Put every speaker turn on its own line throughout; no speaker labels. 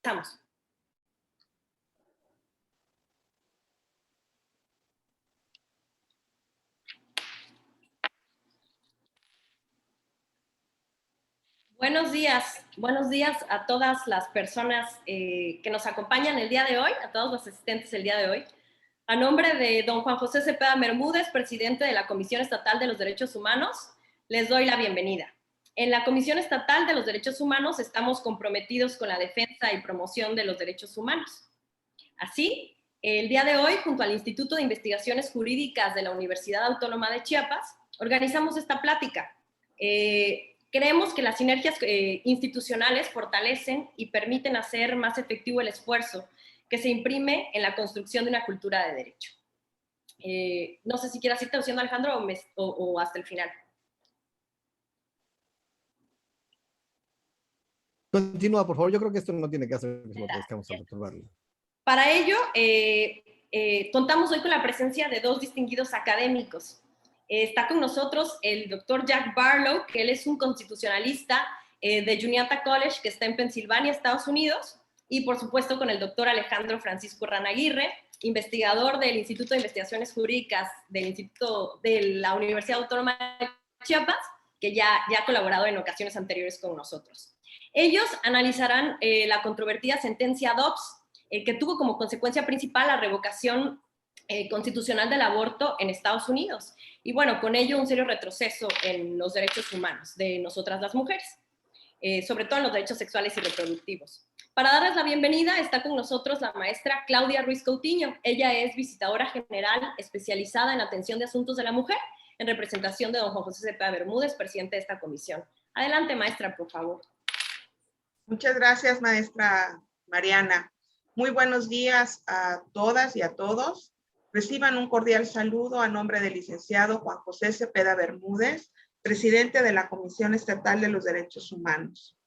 Estamos. Buenos días a todas las personas que nos acompañan el día de hoy, a todos los asistentes el día de hoy. A nombre de don Juan José Cepeda Bermúdez, presidente de la Comisión Estatal de los Derechos Humanos, les doy la bienvenida. En la Comisión Estatal de los Derechos Humanos estamos comprometidos con la defensa y promoción de los derechos humanos. Así, el día de hoy, junto al Instituto de Investigaciones Jurídicas de la Universidad Autónoma de Chiapas, organizamos esta plática. Creemos que las sinergias institucionales fortalecen y permiten hacer más efectivo el esfuerzo que se imprime en la construcción de una cultura de derecho. No sé si quieras ir traduciendo, Alejandro, o hasta el final.
Continúa, por favor. Yo creo que esto no tiene que hacer mismo que vamos a perturbarlo.
Para ello, contamos hoy con la presencia de dos distinguidos académicos. Está con nosotros el doctor Jack Barlow, que él es un constitucionalista de Juniata College, que está en Pensilvania, Estados Unidos, y por supuesto con el doctor Alejandro Francisco Ranaguirre, investigador del Instituto de Investigaciones Jurídicas de la Universidad Autónoma de Chiapas, que ya ha colaborado en ocasiones anteriores con nosotros. Ellos analizarán la controvertida sentencia Dobbs, que tuvo como consecuencia principal la revocación constitucional del aborto en Estados Unidos. Y bueno, con ello un serio retroceso en los derechos humanos de nosotras las mujeres, sobre todo en los derechos sexuales y reproductivos. Para darles la bienvenida está con nosotros la maestra Claudia Ruiz Coutinho. Ella es visitadora general especializada en atención de asuntos de la mujer, en representación de don Juan José Cepeda Bermúdez, presidente de esta comisión. Adelante, maestra, por favor.
Muchas gracias, maestra Mariana. Muy buenos días a todas y a todos. Reciban un cordial saludo a nombre del licenciado Juan José Cepeda Bermúdez, presidente de la Comisión Estatal de los Derechos Humanos.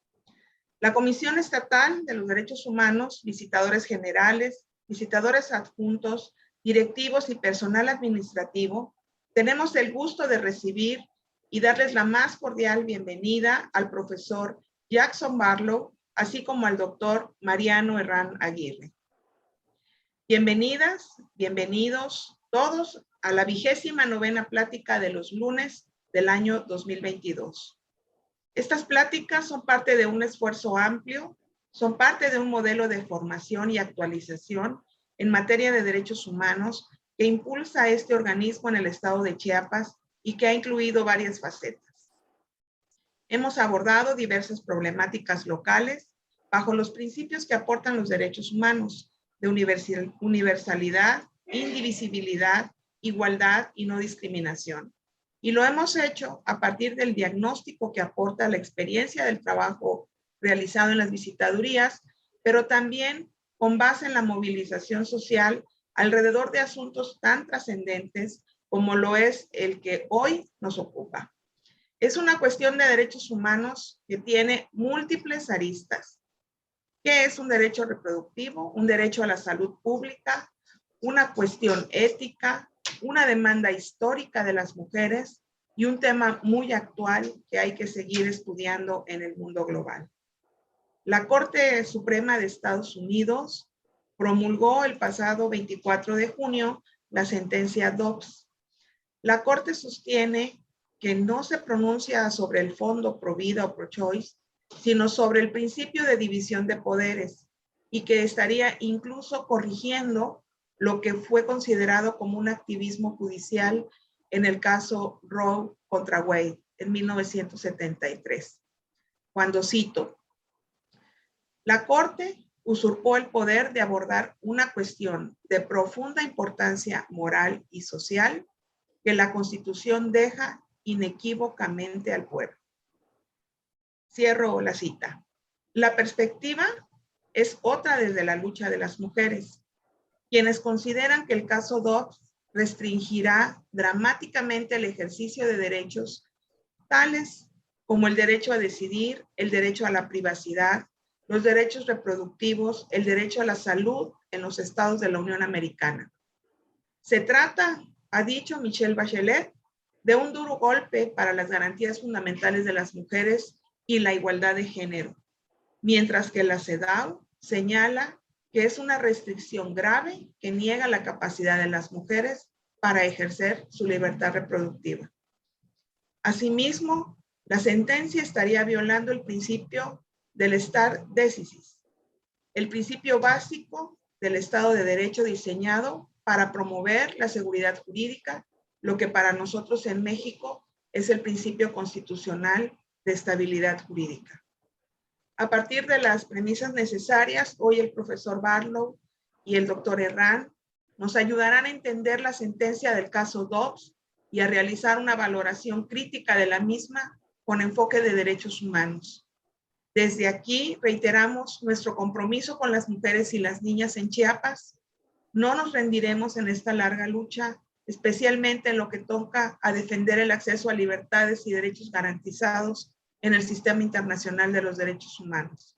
La Comisión Estatal de los Derechos Humanos, visitadores generales, visitadores adjuntos, directivos y personal administrativo, tenemos el gusto de recibir y darles la más cordial bienvenida al profesor Jackson Barlow, así como al doctor Mariano Herrán Aguirre. Bienvenidas, bienvenidos todos a la 29ª plática de los lunes del año 2022. Estas pláticas son parte de un esfuerzo amplio, son parte de un modelo de formación y actualización en materia de derechos humanos que impulsa este organismo en el estado de Chiapas y que ha incluido varias facetas. Hemos abordado diversas problemáticas locales bajo los principios que aportan los derechos humanos de universalidad, indivisibilidad, igualdad y no discriminación. Y lo hemos hecho a partir del diagnóstico que aporta la experiencia del trabajo realizado en las visitadurías, pero también con base en la movilización social alrededor de asuntos tan trascendentes como lo es el que hoy nos ocupa. Es una cuestión de derechos humanos que tiene múltiples aristas. ¿Qué es un derecho reproductivo? Un derecho a la salud pública, una cuestión ética, una demanda histórica de las mujeres y un tema muy actual que hay que seguir estudiando en el mundo global. La Corte Suprema de Estados Unidos promulgó el pasado 24 de junio la sentencia Dobbs. La Corte sostiene que no se pronuncia sobre el fondo pro vida o pro choice, sino sobre el principio de división de poderes y que estaría incluso corrigiendo lo que fue considerado como un activismo judicial en el caso Roe contra Wade en 1973, cuando cito: la Corte usurpó el poder de abordar una cuestión de profunda importancia moral y social que la Constitución deja inequívocamente al pueblo. Cierro la cita. La perspectiva es otra desde la lucha de las mujeres, quienes consideran que el caso Dobbs restringirá dramáticamente el ejercicio de derechos tales como el derecho a decidir, el derecho a la privacidad, los derechos reproductivos, el derecho a la salud en los estados de la Unión Americana. Se trata, ha dicho Michelle Bachelet, de un duro golpe para las garantías fundamentales de las mujeres y la igualdad de género, mientras que la CEDAW señala que es una restricción grave que niega la capacidad de las mujeres para ejercer su libertad reproductiva. Asimismo, la sentencia estaría violando el principio del stare decisis, el principio básico del Estado de Derecho diseñado para promover la seguridad jurídica, lo que para nosotros en México es el principio constitucional de estabilidad jurídica. A partir de las premisas necesarias, hoy el profesor Barlow y el doctor Herrán nos ayudarán a entender la sentencia del caso Dobbs y a realizar una valoración crítica de la misma con enfoque de derechos humanos. Desde aquí reiteramos nuestro compromiso con las mujeres y las niñas en Chiapas. No nos rendiremos en esta larga lucha, especialmente en lo que toca a defender el acceso a libertades y derechos garantizados en el sistema internacional de los derechos humanos.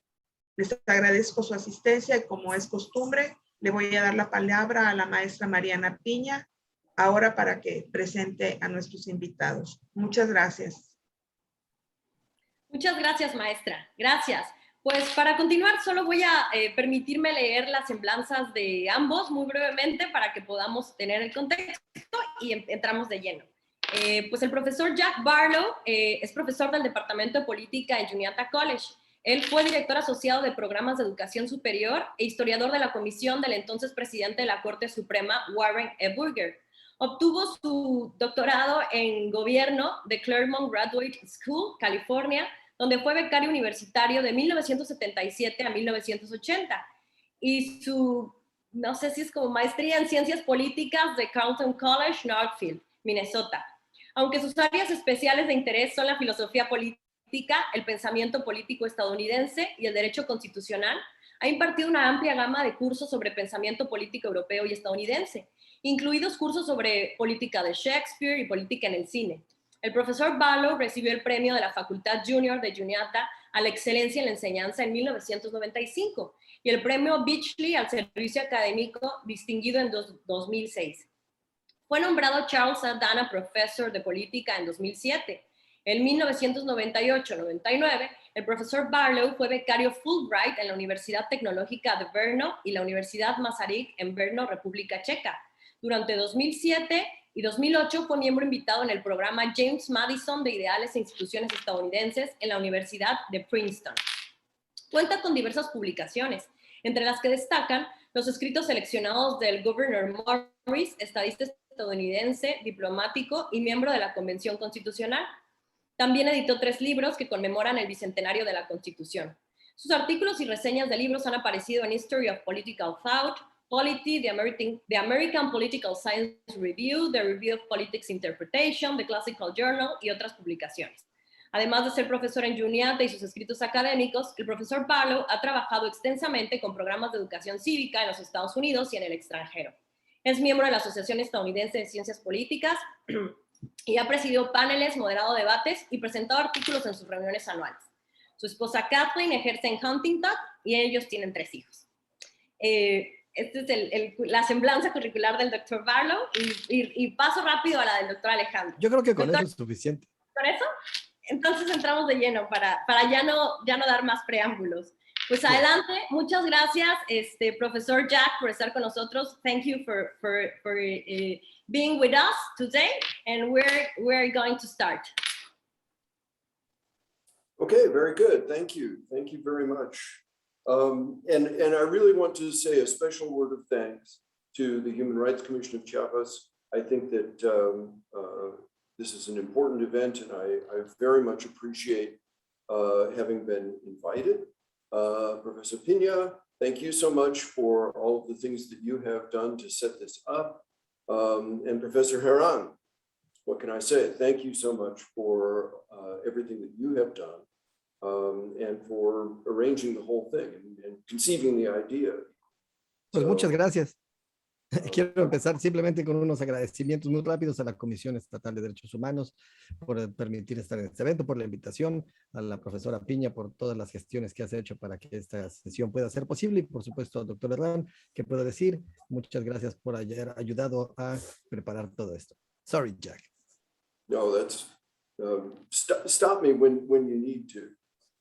Les agradezco su asistencia y, como es costumbre, le voy a dar la palabra a la maestra Mariana Piña, ahora para que presente a nuestros invitados. Muchas gracias.
Muchas gracias, maestra. Gracias. Pues para continuar, solo voy a permitirme leer las semblanzas de ambos muy brevemente para que podamos tener el contexto y entramos de lleno. Pues el profesor Jack Barlow es profesor del Departamento de Política en Juniata College. Él fue director asociado de programas de educación superior e historiador de la comisión del entonces presidente de la Corte Suprema, Warren E. Burger. Obtuvo su doctorado en gobierno de Claremont Graduate School, California, donde fue becario universitario de 1977 a 1980. Y su, no sé si es como maestría en ciencias políticas de Carleton College, Northfield, Minnesota. Aunque sus áreas especiales de interés son la filosofía política, el pensamiento político estadounidense y el derecho constitucional, ha impartido una amplia gama de cursos sobre pensamiento político europeo y estadounidense, incluidos cursos sobre política de Shakespeare y política en el cine. El profesor Barlow recibió el premio de la Facultad Junior de Juniata a la excelencia en la enseñanza en 1995 y el premio Beachley al servicio académico distinguido en 2006. Fue nombrado Charles A. Dana Profesor de Política en 2007. En 1998-99, el profesor Barlow fue becario Fulbright en la Universidad Tecnológica de Brno y la Universidad Masaryk en Brno, República Checa. Durante 2007 y 2008 fue miembro invitado en el programa James Madison de Ideales e Instituciones Estadounidenses en la Universidad de Princeton. Cuenta con diversas publicaciones, entre las que destacan los escritos seleccionados del Gouverneur Morris, estadista estadounidense, diplomático y miembro de la Convención Constitucional. También editó 3 libros que conmemoran el bicentenario de la Constitución. Sus artículos y reseñas de libros han aparecido en History of Political Thought, Polity, the American Political Science Review, The Review of Politics Interpretation, The Classical Journal y otras publicaciones. Además de ser profesor en Juniata y sus escritos académicos, el profesor Barlow ha trabajado extensamente con programas de educación cívica en los Estados Unidos y en el extranjero. Es miembro de la Asociación Estadounidense de Ciencias Políticas y ha presidido paneles, moderado debates y presentado artículos en sus reuniones anuales. Su esposa Kathleen ejerce en Huntington y ellos tienen 3 hijos. Esta es la semblanza curricular del doctor Barlow y paso rápido a la del doctor Alejandro.
Yo creo que con
doctor,
eso es suficiente.
¿Con eso? Entonces entramos de lleno para ya no dar más preámbulos. Pues adelante, muchas gracias, profesor Jack, por estar con nosotros. Thank you for being with us today, and we're going to start.
Okay, very good. Thank you. Thank you very much. And I really want to say a special word of thanks to the Human Rights Commission of Chiapas. I think that this is an important event, and I very much appreciate having been invited. Professor Piña, thank you so much for all of the things that you have done to set this up. And Professor Herrán, what can I say? Thank you so much for everything that you have done and for arranging the whole thing and conceiving the idea.
Pues muchas gracias. Quiero empezar simplemente con unos agradecimientos muy rápidos a la Comisión Estatal de Derechos Humanos por permitir estar en este evento, por la invitación, a la profesora Piña por todas las gestiones que has hecho para que esta sesión pueda ser posible y por supuesto al doctor Herrán, que puedo decir, muchas gracias por haber ayudado a preparar todo esto. Sorry, Jack.
No, that's, stop me when you need to.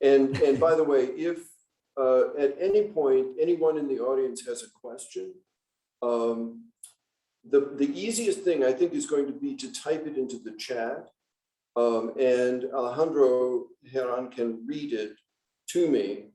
And by the way, if at any point, anyone in the audience has a question, the easiest thing I think is going to be to type it into the chat, and Alejandro Herran can read it to me,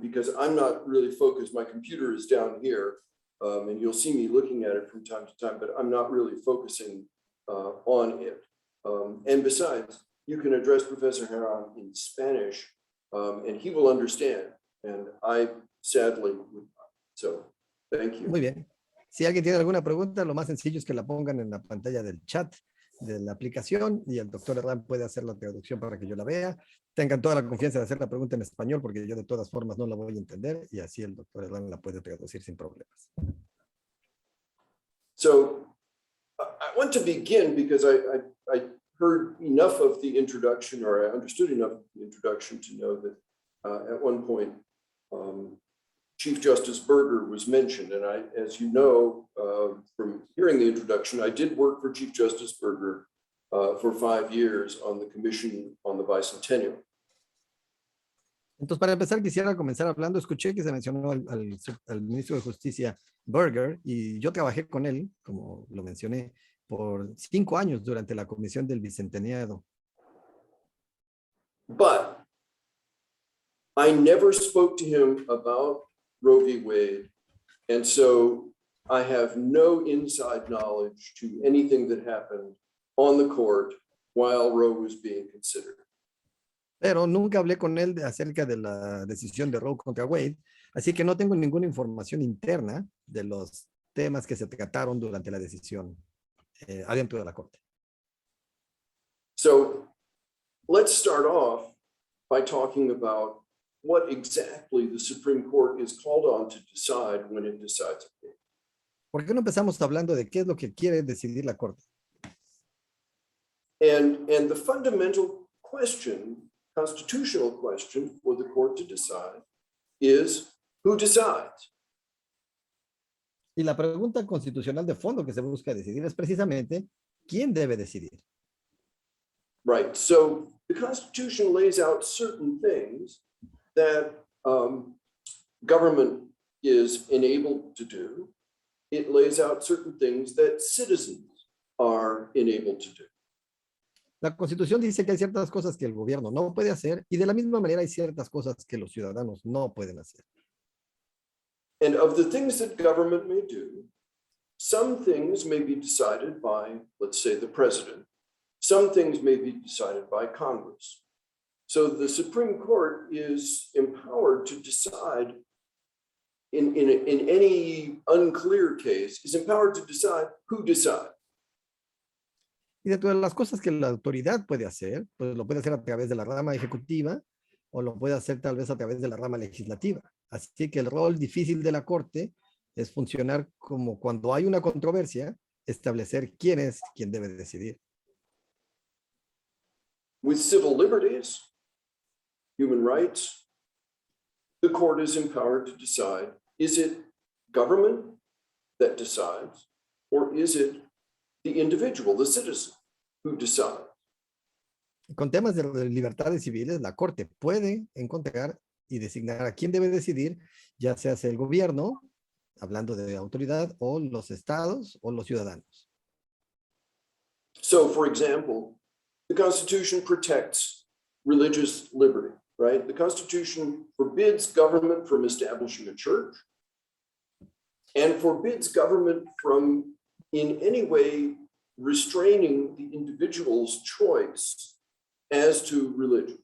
because I'm not really focused. My computer is down here, and you'll see me looking at it from time to time, but I'm not really focusing on it. And besides, you can address Professor Herran in Spanish, and he will understand, and I sadly would not. So, thank you.
Muy bien. Si alguien tiene alguna pregunta, lo más sencillo es que la pongan en la pantalla del chat de la aplicación y el doctor Herran puede hacer la traducción para que yo la vea. Tengan toda la confianza de hacer la pregunta en español porque yo de todas formas no la voy a entender y así el doctor Herran la puede traducir sin problemas.
So I want to begin because I heard enough of the introduction, or I understood enough of the introduction to know that at one point Chief Justice Berger was mentioned. And I, as you know, from hearing the introduction, I did work for Chief Justice Berger for 5 years on the Commission on the Bicentennial.
Entonces, para empezar, quisiera comenzar hablando. Escuché que se mencionó al ministro de Justicia Berger y yo trabajé con él, como lo mencioné, por 5 años durante la Comisión del Bicentenario.
But I never spoke to him about Roe v. Wade, and so I have no inside knowledge to anything that happened on the court while Roe was being considered.
Pero nunca hablé con él acerca de la decisión de Roe contra Wade, así que no tengo ninguna información interna de los temas que se trataron durante la decisión adentro de la corte.
So let's start off by talking about what exactly the Supreme Court is called on to decide when it decides a case.
¿Por qué no empezamos hablando de qué es lo que quiere decidir la corte?
And the fundamental question, constitutional question for the court to decide is who decides?
Y la pregunta constitucional de fondo que se busca decidir es precisamente quién debe decidir.
Right. So the Constitution lays out certain things that government is enabled to do. It lays out certain things that citizens are enabled to do.
La Constitución dice que hay ciertas cosas que el gobierno no puede hacer y de la misma manera hay ciertas cosas que los ciudadanos no pueden hacer.
And of the things that government may do, some things may be decided by, let's say, the president. Some things may be decided by Congress. So the Supreme Court is empowered to decide in any unclear case, is empowered to decide who decides.
Y dentro de las cosas que la autoridad puede hacer, pues lo puede hacer a través de la rama ejecutiva o lo puede hacer tal vez a través de la rama legislativa. Así que el rol difícil de la Corte es funcionar como cuando hay una controversia, establecer quién es quien debe decidir.
With civil liberties, human rights, the court is empowered to decide, is it government that decides, or is it the individual, the citizen, who decides?
Con temas de libertades civiles, la Corte puede encontrar y designar a quién debe decidir, ya sea el gobierno, hablando de autoridad, o los estados o los ciudadanos.
So, for example, the Constitution protects religious liberty, right? The Constitution forbids government from establishing a church and forbids government from in any way restraining the individual's choice as to religion.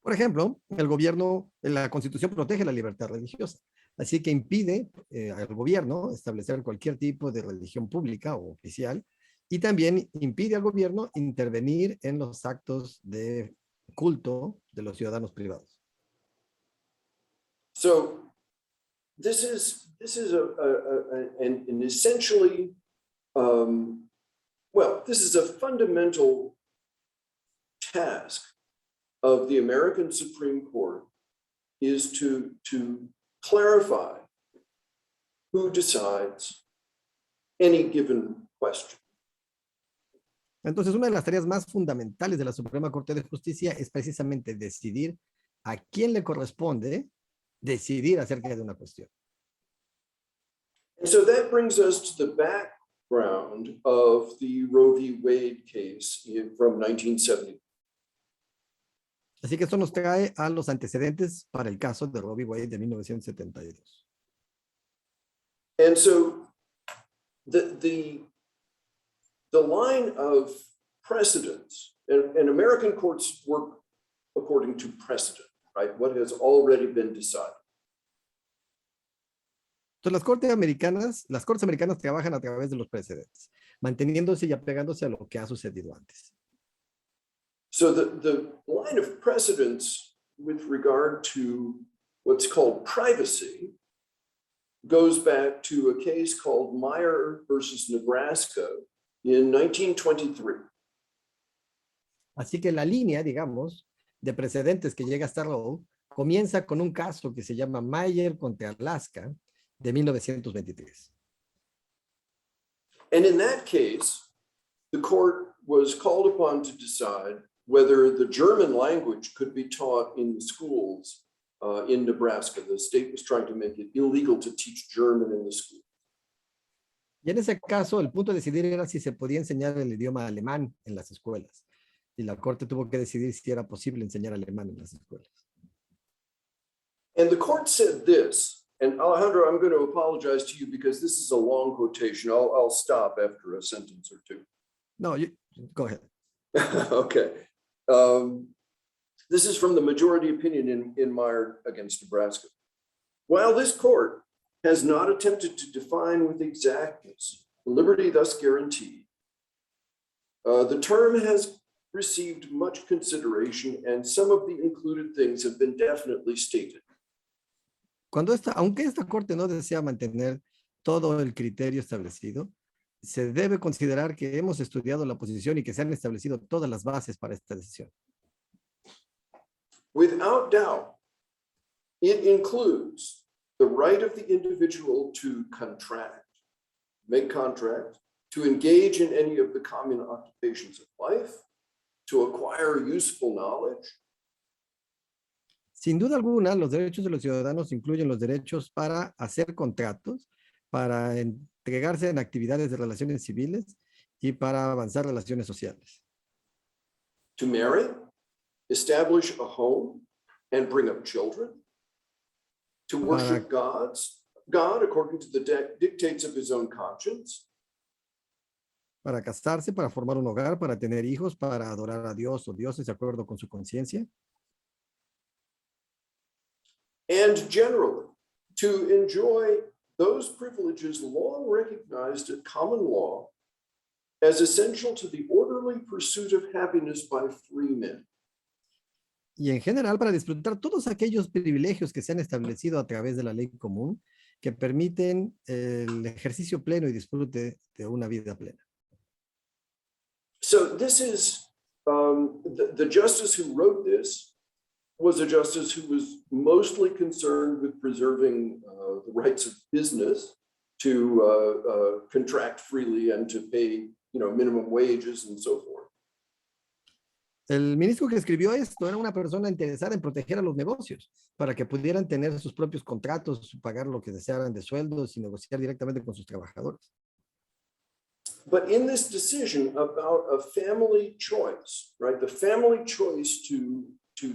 Por ejemplo, el gobierno, la Constitución protege la libertad religiosa, así que impide al gobierno establecer cualquier tipo de religión pública o oficial y también impide al gobierno intervenir en los actos de culto de los ciudadanos privados.
So this is an essentially, this is a fundamental task of the American Supreme Court, is to clarify who decides any given question.
Entonces, una de las tareas más fundamentales de la Suprema Corte de Justicia es precisamente decidir a quién le corresponde decidir acerca de una cuestión.
And so that brings us to the background of the Roe v. Wade case from 1970.
Así que esto nos trae a los antecedentes para el caso de Roe v. Wade de 1972.
And so the line of precedence, and American courts work according to precedent, right? What has already been decided.
Entonces las cortes americanas trabajan a través de los precedentes, manteniéndose y apegándose a lo que ha sucedido antes.
So the line of precedence with regard to what's called privacy goes back to a case called Meyer versus Nebraska in 1923.
Así que la línea, digamos, de precedentes que llega hasta Roe comienza con un caso que se llama Meyer contra Alaska de 1923.
And in that case, the court was called upon to decide whether the German language could be taught in the schools in Nebraska. The state was trying to make it illegal to teach German in the school.
Y en ese caso, el punto de decidir era si se podía enseñar el idioma alemán en las escuelas. Y la corte tuvo que decidir si era posible enseñar alemán en las escuelas.
And the court said this, and Alejandro, I'm going to apologize to you because this is a long quotation. I'll stop after a sentence or two.
No, go ahead.
Okay. This is from the majority opinion in Meyer against Nebraska. While this court has not attempted to define with exactness the liberty thus guaranteed, the term has received much consideration and some of the included things have been definitely stated.
Aunque esta corte no desea mantener todo el criterio establecido, se debe considerar que hemos estudiado la posición y que se han establecido todas las bases para esta decisión.
Without doubt, it includes the right of the individual to contract, make contracts, to engage in any of the common occupations of life, to acquire useful knowledge.
Sin duda alguna, los derechos de los ciudadanos incluyen los derechos para hacer contratos, para entregarse en actividades de relaciones civiles y para avanzar relaciones sociales.
To marry, establish a home, and bring up children. To worship God according to the dictates of his own conscience.
Para casarse, para formar un hogar, para tener hijos, para adorar a Dios o dioses de acuerdo con su conciencia.
And generally, to enjoy those privileges long recognized at common law as essential to the orderly pursuit of happiness by free men.
Y en general, para disfrutar todos aquellos privilegios que se han establecido a través de la ley común que permiten el ejercicio pleno y disfrute de una vida plena.
So this is the justice who wrote this was a justice who was mostly concerned with preserving the rights of business to contract freely and to pay, minimum wages and so forth.
El ministro que escribió esto era una persona interesada en proteger a los negocios para que pudieran tener sus propios contratos, pagar lo que desearan de sueldos y negociar directamente con sus trabajadores.
But in this decision about a family choice, right, the family choice to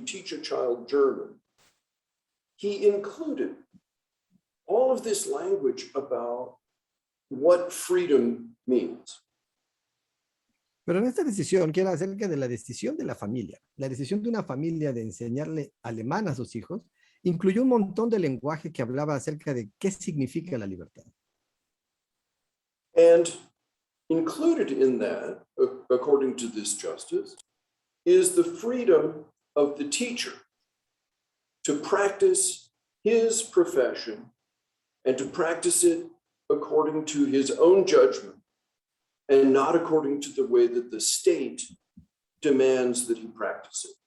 teach a child German, he included all of this language about what freedom means.
Pero en esta decisión, que era acerca de la decisión de la familia, la decisión de una familia de enseñarle alemán a sus hijos, incluyó un montón de lenguaje que hablaba acerca de qué significa la libertad.
And included in that, according to this justice, is the freedom of the teacher to practice his profession and to practice it according to his own judgment and not according to the way that the state demands that he practice it.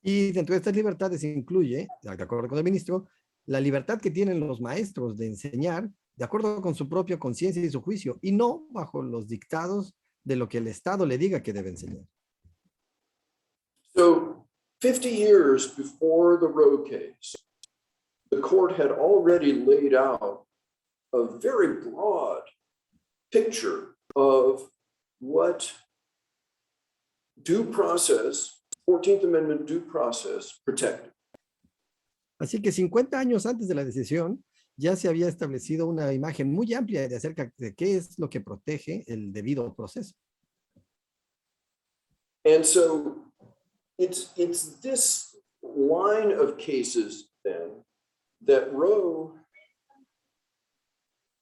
Y dentro de estas libertades incluye, de acuerdo con el ministro, la libertad que tienen los maestros de enseñar de acuerdo con su propia conciencia y su juicio, y no bajo los dictados de lo que el Estado le diga que debe enseñar.
So, 50 years before the Roe case, the court had already laid out a very broad picture of what due process, 14th Amendment due process protected.
Así que 50 años antes de la decisión, ya se había establecido una imagen muy amplia de acerca de qué es lo que protege el debido proceso.
And so it's this line of cases then that Roe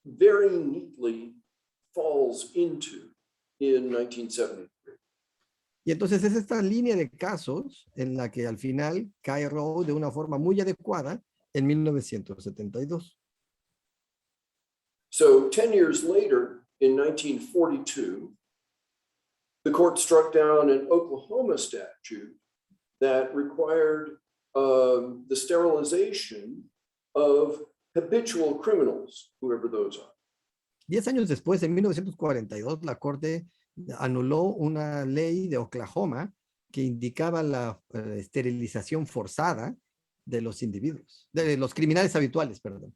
very neatly falls into in 1973.
Y entonces es esta línea de casos en la que al final cae Roe de una forma muy adecuada en 1972.
So 10 years later, in 1942, the court struck down an Oklahoma statute that required the sterilization of habitual criminals, whoever those are.
10 años después, en 1942, la Corte anuló una ley de Oklahoma que indicaba la esterilización forzada de los individuos, de los criminales habituales, perdón.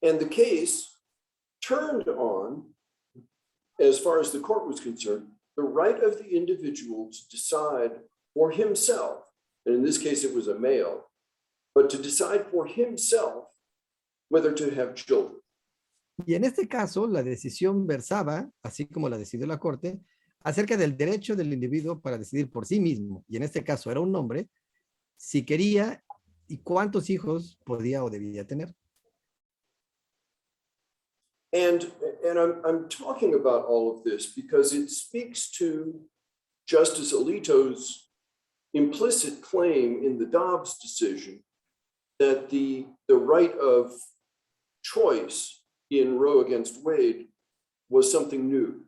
And the case turned on, as far as the court was concerned, the right of the individual to decide for himself, and in this case it was a male, but to decide for himself whether to have children.
Y en este caso, la decisión versaba, así como la decidió la Corte, acerca del derecho del individuo para decidir por sí mismo, y en este caso era un hombre, si quería y cuántos hijos podía o debía tener.
And I'm talking about all of this because it speaks to Justice Alito's implicit claim in the Dobbs decision that the right of choice in Roe against Wade was something new.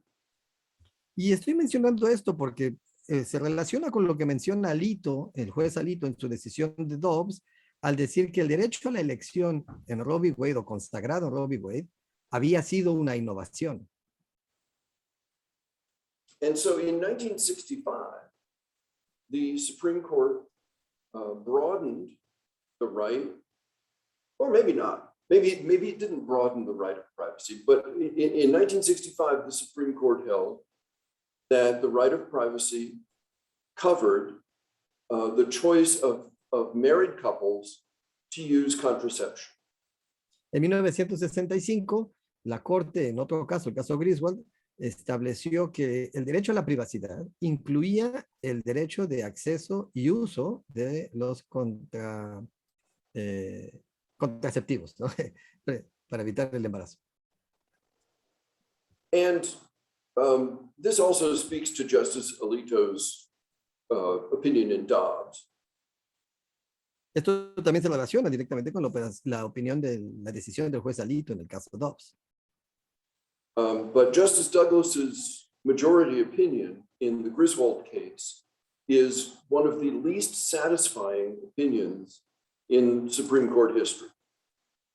Y estoy mencionando esto porque se relaciona con lo que menciona Alito, el juez Alito, en su decisión de Dobbs, al decir que el derecho a la elección en Roe v. Wade o consagrado en Roe v. Wade había sido una innovación.
And so in 1965, the Supreme Court broadened the right, or maybe not. Maybe it didn't broaden the right of privacy, but in 1965, the Supreme Court held that the right of privacy covered the choice of married couples to use contraception.
En 1965, la Corte, en otro caso, el caso Griswold, estableció que el derecho a la privacidad incluía el derecho de acceso y uso de los contraceptivos, ¿no? Para evitar el embarazo.
And this also speaks to Justice Alito's opinion in Dobbs.
Esto también se relaciona directamente con la opinión de la decisión del juez Alito en el caso Dobbs.
But Justice Douglas's majority opinion in the Griswold case is one of the least satisfying opinions in Supreme Court history.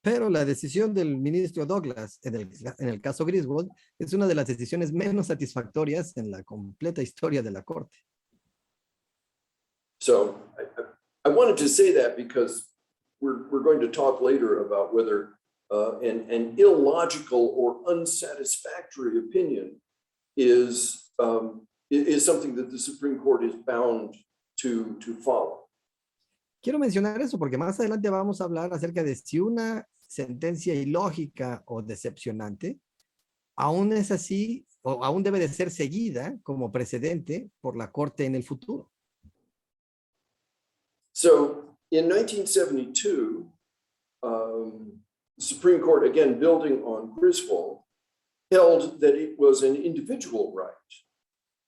Pero la decisión del ministro Douglas en el caso Griswold es una de las decisiones menos satisfactorias en la completa historia de la Corte.
So I wanted to say that because we're going to talk later about whether an illogical or unsatisfactory opinion is something that the Supreme Court is bound to follow.
Quiero mencionar eso porque más adelante vamos a hablar acerca de si una sentencia ilógica o decepcionante aún es así o aún debe de ser seguida como precedente por la Corte en el futuro.
So in 1972, the Supreme Court, again building on Griswold, held that it was an individual right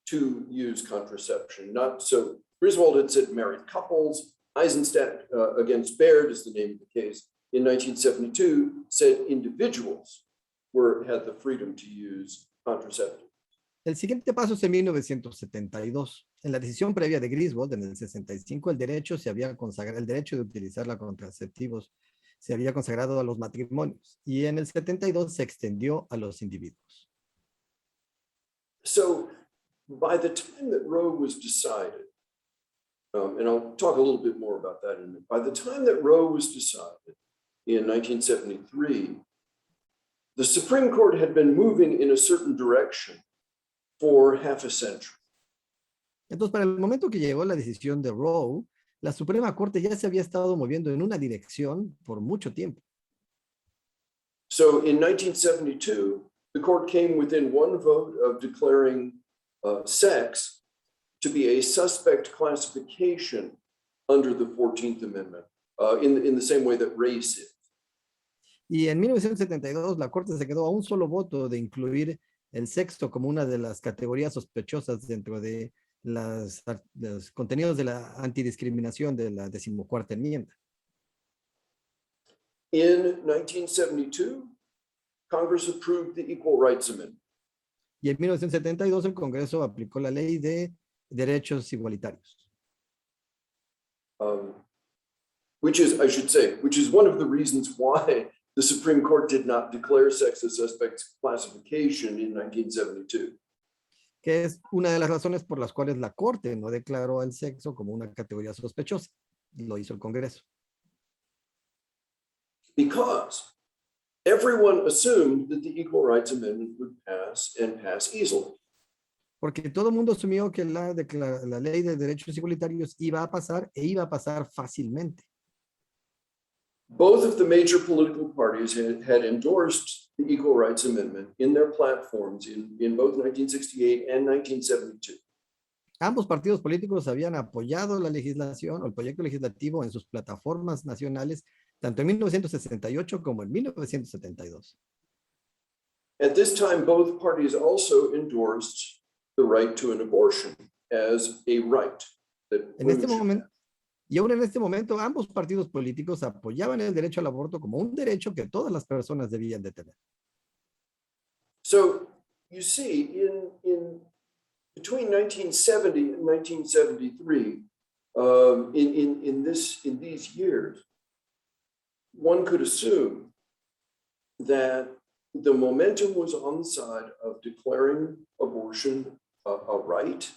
to use contraception. Not so. Griswold had said married couples. Eisenstadt against Baird is the name of the case. In 1972, said individuals had the freedom to use contraception.
El siguiente paso es en 1972. En la decisión previa de Griswold, en el 65, el derecho de utilizar los contraceptivos se había consagrado a los matrimonios y en el 72 se extendió a los individuos.
So by the time that Roe was decided, and I'll talk a little bit more about that in a minute. By the time that Roe was decided in 1973, the Supreme Court had been moving in a certain direction for half a century.
Entonces, para el momento que llegó la decisión de Roe, la Suprema Corte ya se había estado moviendo en una dirección por mucho tiempo.
So in 1972, the court came within one vote of declaring sex to be a suspect classification under the 14th Amendment, in the same way that race is.
Y en 1972 la Corte se quedó a un solo voto de incluir el sexo como una de las categorías sospechosas dentro de los contenidos de la antidiscriminación de la 14ª enmienda.
In 1972, Congress approved the Equal Rights Amendment.
Y en 1972 el Congreso aplicó la ley de derechos igualitarios.
Which is one of the reasons why the Supreme Court did not declare sex a suspect classification in 1972.
Que es una de las razones por las cuales la Corte no declaró el sexo como una categoría sospechosa. Lo hizo el Congreso.
Because everyone assumed that the Equal Rights Amendment would pass and pass easily.
Porque todo el mundo asumió que la ley de derechos igualitarios iba a pasar e iba a pasar fácilmente.
Both of the major political parties had endorsed the Equal Rights Amendment in their platforms in both 1968 and 1972.
Ambos partidos políticos habían apoyado la legislación o el proyecto legislativo en sus plataformas nacionales, tanto en 1968 como en 1972.
At this time, both parties also endorsed the right to an abortion as a right.
Y aún en este momento, ambos partidos políticos apoyaban el derecho al aborto como un derecho que todas las personas debían de tener.
So, you see, between 1970 and 1973, in these years, one could assume that the momentum was on the side of declaring abortion a right,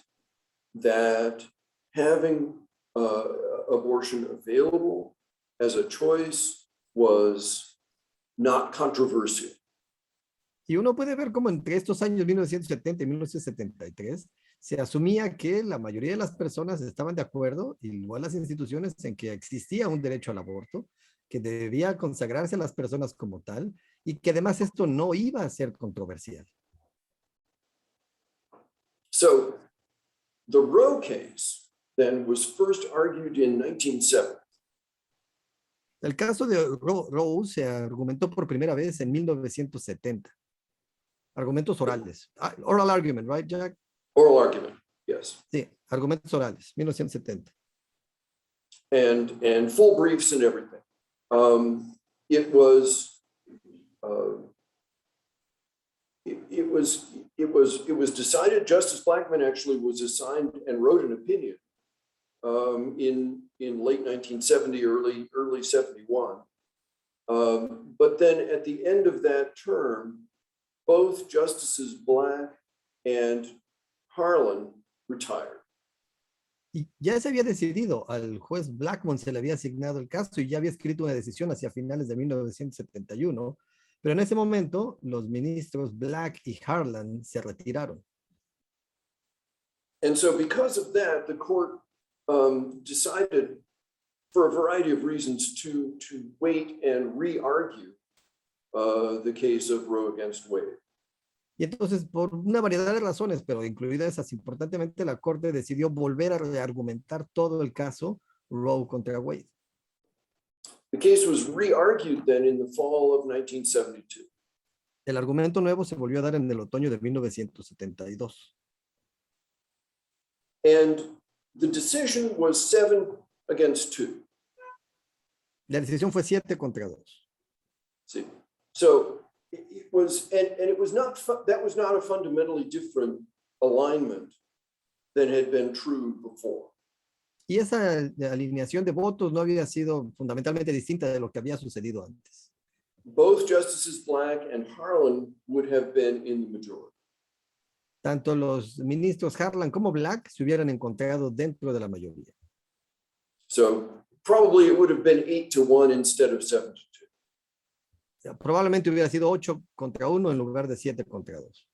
that having abortion available as a choice was not controversial.
Y uno puede ver cómo entre estos años 1970 y 1973 se asumía que la mayoría de las personas estaban de acuerdo, igual las instituciones, en que existía un derecho al aborto, que debía consagrarse a las personas como tal, y que además esto no iba a ser controversial.
So, the Roe case then was first argued in 1970.
El caso de Roe se argumentó por primera vez en 1970. Argumentos orales. Oral argument, right, Jack?
Oral argument, yes.
Sí, argumentos orales, 1970.
And full briefs and everything. It was decided. Justice Blackmun actually was assigned and wrote an opinion in late 1970, early 71. But then at the end of that term, both Justices Black and Harlan retired.
Y ya se había decidido, al juez Blackmun se le había asignado el caso y ya había escrito una decisión hacia finales de 1971, pero en ese momento los ministros Black y Harlan se retiraron.
And so because of that, the court decided, for a variety of reasons, to wait and re-argue the case of Roe against Wade.
Y entonces, por una variedad de razones, pero incluidas esas, importantemente, la Corte decidió volver a reargumentar todo el caso Roe contra Wade.
The case was re-argued then in the fall of 1972.
El argumento nuevo se volvió a dar en el otoño de 1972.
And the decision was 7-2.
La decisión fue 7-2.
See, so it was, and it was not, that was not a fundamentally different alignment than had been true before.
Y esa alineación de votos no había sido fundamentalmente distinta de lo que había sucedido antes.
Both Justices Black and Harlan would have been in the majority.
Tanto los ministros Harlan como Black se hubieran encontrado dentro de la mayoría.
So probably it would have been 8-1 instead of 7-2.
Probablemente hubiera sido 8-1 en lugar de 7-2.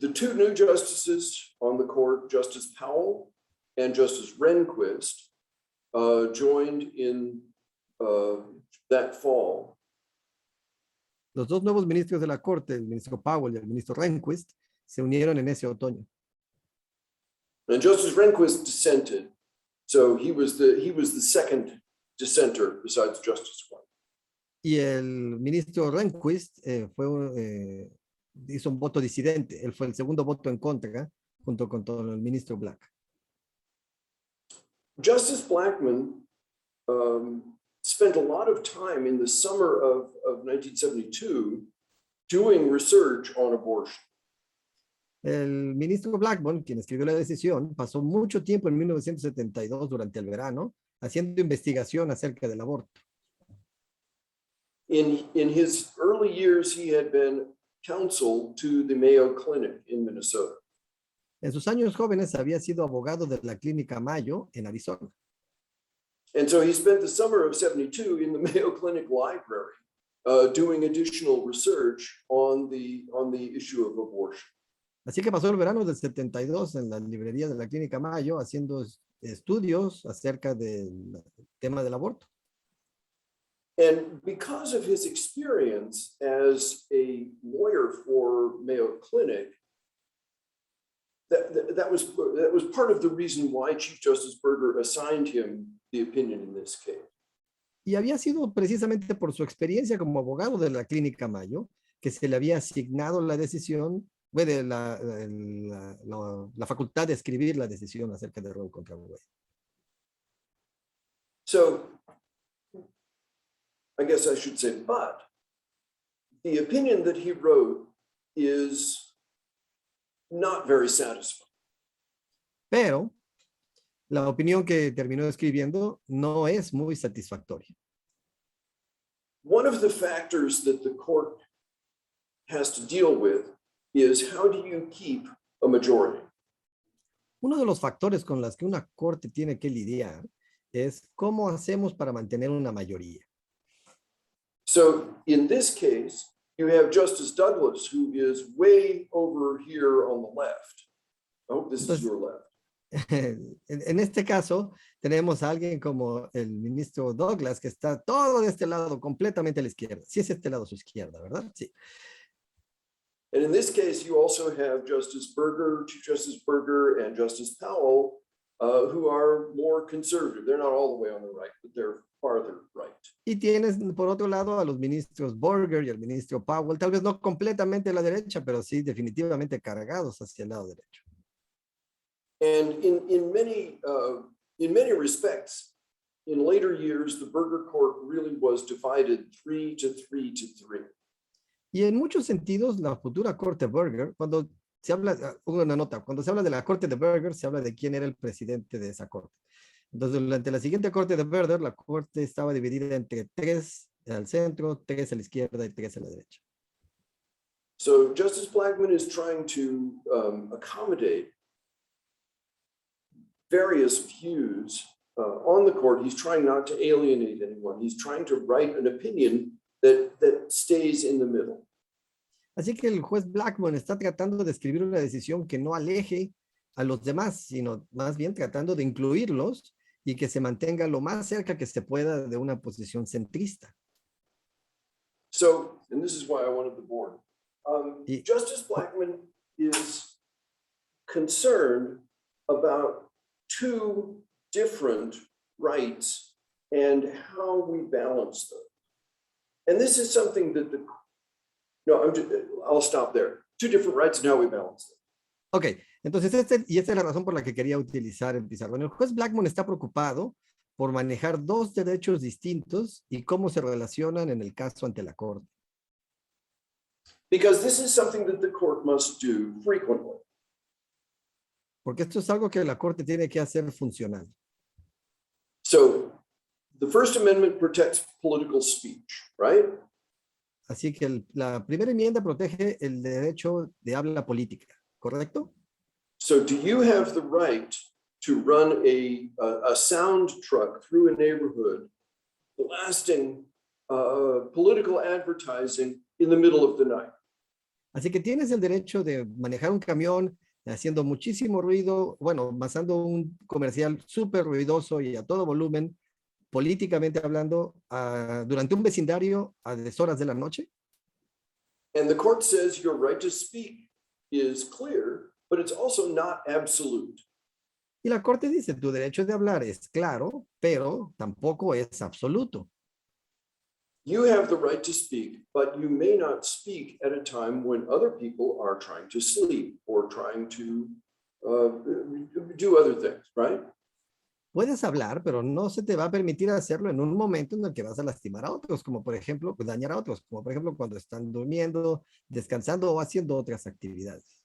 The two new justices on the court, Justice Powell and Justice Rehnquist, joined in that fall.
Los dos nuevos ministros de la Corte, el ministro Powell y el ministro Rehnquist, se unieron en ese otoño.
And Justice Rehnquist dissented, so he was the second dissenter besides Justice White.
Y el ministro Rehnquist hizo un voto disidente. Él fue el segundo voto en contra, junto con todo el ministro Black.
Justice Blackmun spent a lot of time in the summer of 1972 doing research on abortion.
El ministro Blackmun, quien escribió la decisión, pasó mucho tiempo en 1972 durante el verano haciendo investigación acerca del aborto.
In his early years, he had been counsel to the Mayo Clinic in Minnesota.
En sus años jóvenes había sido abogado de la clínica Mayo en Arizona.
And so he spent the summer of 72 in the Mayo Clinic library doing additional research on the issue of abortion.
Así que pasó el verano del 72 en la librería de la clínica Mayo haciendo estudios acerca del tema del aborto.
And because of his experience as a lawyer for Mayo Clinic, that was part of the reason why Chief Justice Berger assigned him the opinion in this case.
Y había sido precisamente por su experiencia como abogado de la clínica Mayo que se le había asignado la decisión, la facultad de escribir la decisión acerca de Roe contra Wade.
So, I guess I should say, but the opinion that he wrote is not very satisfying.
Pero la opinión que terminó escribiendo no es muy satisfactoria.
One of the factors that the court has to deal with is how do you keep a majority?
Uno de los factores con los que una corte tiene que lidiar es cómo hacemos para mantener una mayoría.
So in this case, you have Justice Douglas, who is way over here on the left. I hope this is your left.
En este caso, tenemos a alguien como el ministro Douglas, que está todo de este lado, completamente a la izquierda. Sí es este lado su izquierda, ¿verdad? Sí.
And in this case, you also have Justice Berger, Chief Justice Berger, and Justice Powell, who are more conservative. They're not all the way on the right, but they're farther right.
Y tienes, por otro lado, a los ministros Berger y al ministro Powell, tal vez no completamente a la derecha, pero sí definitivamente cargados hacia el lado derecho.
And in many respects, in later years, the Berger court really was divided 3-3-3.
Y en muchos sentidos, la futura corte Berger, cuando se habla, una nota, cuando se habla de la corte de Berger, se habla de quién era el presidente de esa corte. Entonces, durante la siguiente corte de Berger, la corte estaba dividida entre 3 al centro, 3 a la izquierda y 3 a la derecha.
So Justice Blackmun is trying to accommodate various views on the court. He's trying not to alienate anyone. He's trying to write an opinion that stays in the middle.
Así que el juez Blackmun está tratando de escribir una decisión que no aleje a los demás, sino más bien tratando de incluirlos y que se mantenga lo más cerca que se pueda de una posición centrista.
So, and this is why I wanted the board. Justice Blackmun is concerned about 2 different rights and how we balance them. And this is something that I'll stop there. 2 different rights and how we balance them.
Ok, entonces esta es la razón por la que quería utilizar el pizarrón. El juez Blackmun está preocupado por manejar 2 derechos distintos y cómo se relacionan en el caso ante la corte.
Because this is something that the court must do frequently.
Porque esto es algo que la corte tiene que hacer funcional.
So, the First Amendment protects political speech, right?
Así que la primera enmienda protege el derecho de habla política, ¿correcto?
So, do you have the right to run a sound truck through a neighborhood, blasting political advertising in the middle of the night.
Así que tienes el derecho de manejar un camión haciendo muchísimo ruido, bueno, pasando un comercial súper ruidoso y a todo volumen, políticamente hablando, durante un vecindario a deshoras de la noche.
And the court says your right to speak is clear, but it's also not absolute.
Y la corte dice, tu derecho de hablar es claro, pero tampoco es absoluto.
You have the right to speak, but you may not speak at a time when other people are trying to sleep or trying to do other things, right?
Puedes hablar, pero no se te va a permitir hacerlo en un momento en el que vas a lastimar a otros, como por ejemplo, dañar a otros, como por ejemplo cuando están durmiendo, descansando o haciendo otras actividades.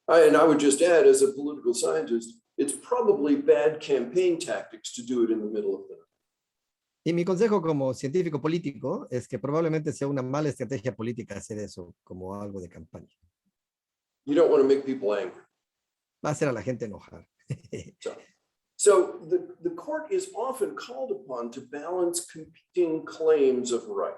And I would just add, as a political scientist, it's probably bad campaign tactics to do it in the middle of the night.
Y mi consejo como científico político es que probablemente sea una mala estrategia política hacer eso como algo de campaña.
You don't want to make people angry.
Va a hacer a la gente enojar.
So the court is often called upon to balance competing claims of right.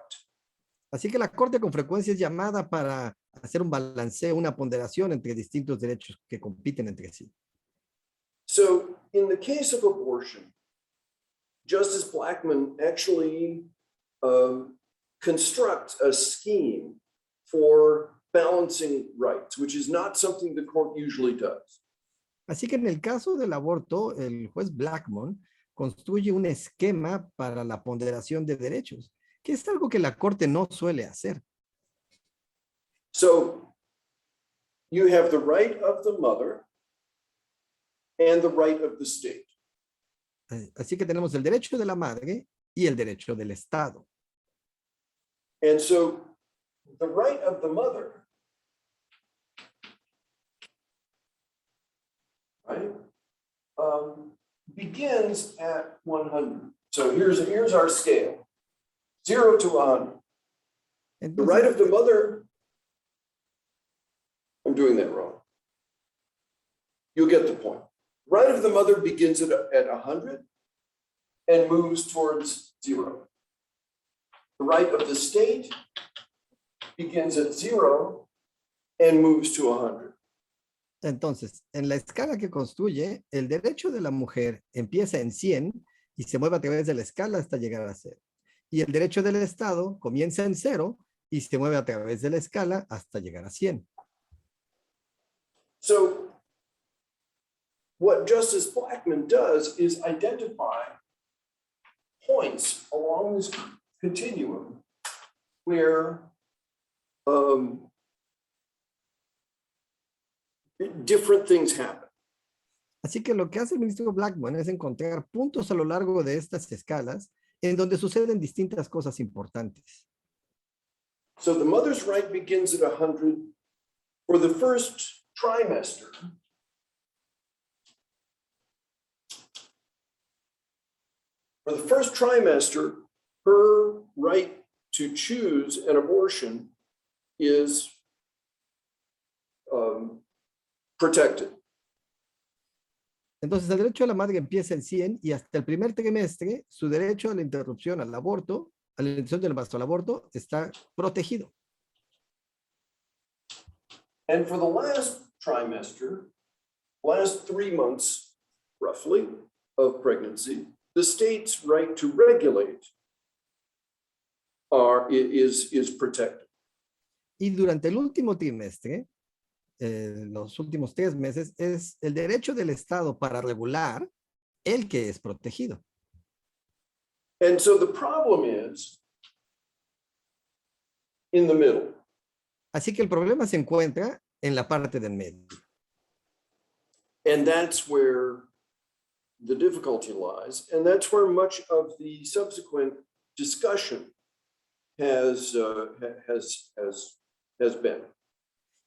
Así que la corte con frecuencia es llamada para hacer un balanceo, una ponderación entre distintos derechos que compiten entre sí.
So in the case of abortion, Justice Blackmun actually constructs a scheme for balancing rights, which is not something the court usually does.
Así que en el caso del aborto, el juez Blackmun construye un esquema para la ponderación de derechos, que es algo que la corte no suele hacer.
So you have the right of the mother and the right of the state.
Así que tenemos el derecho de la madre y el derecho del Estado.
And so the right of the mother, right, begins at 100. So here's our scale, 0 to 100.
Entonces,
The right of the mother, I'm doing that wrong. You'll get the point. Right of the mother begins at 100 and moves towards 0. The right of the state begins at 0 and moves to 100.
Entonces, en la escala que construye, el derecho de la mujer empieza en 100 y se mueve a través de la escala hasta llegar a 0. Y el derecho del Estado comienza en 0 y se mueve a través de la escala hasta llegar a 100.
So what Justice Blackmun does is identify points along this continuum where different things happen.
Así que lo que hace el ministro Blackmun es encontrar puntos a lo largo de estas escalas en donde suceden distintas cosas importantes.
So the mother's right begins at 100 for the first trimester. For the first trimester, her right to choose an abortion is protected.
Entonces, el derecho a la madre empieza en 100 y hasta el primer trimestre, su derecho a la interrupción al aborto, a la interrupción del embarazo al aborto, está protegido.
And for the last trimester, last 3 months, roughly, of pregnancy, the state's right to regulate is protected.
Y durante el último trimestre, los últimos 3 meses, es el derecho del Estado para regular el que es protegido.
And so the problem is in the middle.
Así que el problema se encuentra en la parte del medio.
And that's where the difficulty lies. And that's where much of the subsequent discussion has been.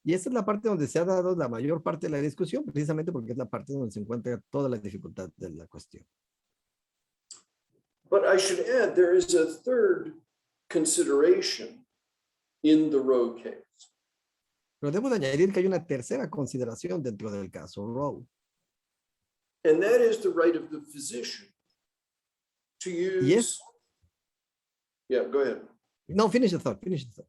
Y esta es la parte donde se ha dado la mayor parte de la discusión, precisamente porque es la parte donde se encuentra toda la dificultad de la cuestión.
But I should add, there is a third consideration in the Roe case.
Pero debo de añadir que hay una tercera consideración dentro del caso Roe.
And that is the right of the physician to use.
Yes.
Yeah, go ahead.
No, finish the thought, finish the thought.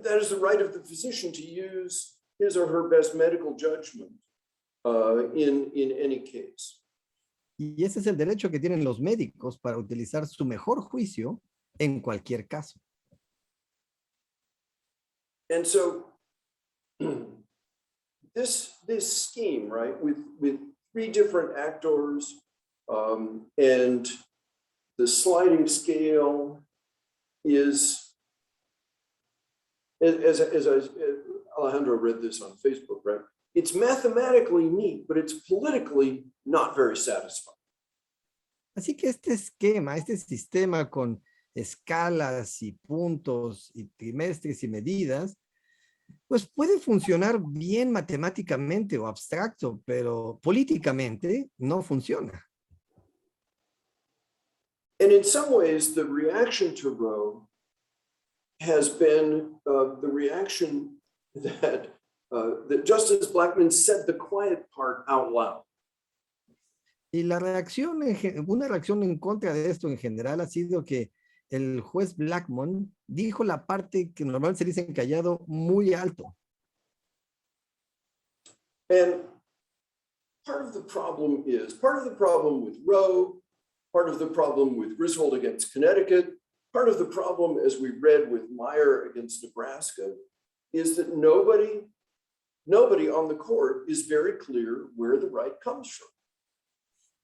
That is the right of the physician to use his or her best medical judgment in any case.
Y ese es el derecho que tienen los médicos para utilizar su mejor juicio en cualquier caso.
And so this scheme, right, with three different actors and the sliding scale is, as Alejandro read this on Facebook, right? It's mathematically neat, but it's politically not very satisfying.
Así que este esquema, este sistema con escalas y puntos y trimestres y medidas, pues puede funcionar bien matemáticamente o abstracto, pero políticamente no funciona.
And in some ways, the reaction to Roe has been the reaction that Justice Blackmun said the quiet part out loud.
Y la reacción, una reacción en contra de esto en general ha sido que el juez Blackmun dijo la parte que normalmente se dice en callado muy alto.
And part of the problem with Roe, part of the problem with Griswold against Connecticut, part of the problem, as we read with Meyer against Nebraska, is that nobody on the court is very clear where the right comes from.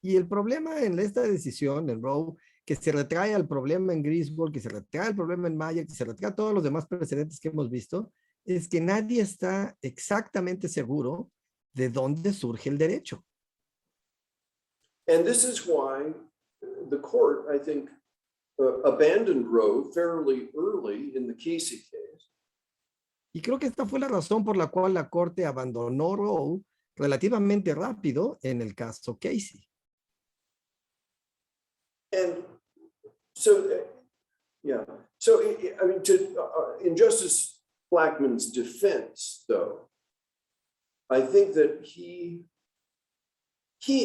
Y el problema en esta decisión, en Roe, que se retrae al problema en Griswold, que se retrae al problema en Meyer, que se retrae a todos los demás precedentes que hemos visto, es que nadie está exactamente seguro de dónde surge el derecho.
And this is why the court, I think, abandoned Roe fairly early in the Casey case.
Y creo que esta fue la razón por la cual la Corte abandonó Roe relativamente rápido en el caso Casey.
And so, yeah. So, I mean, in Justice Blackmun's defense, though, I think that he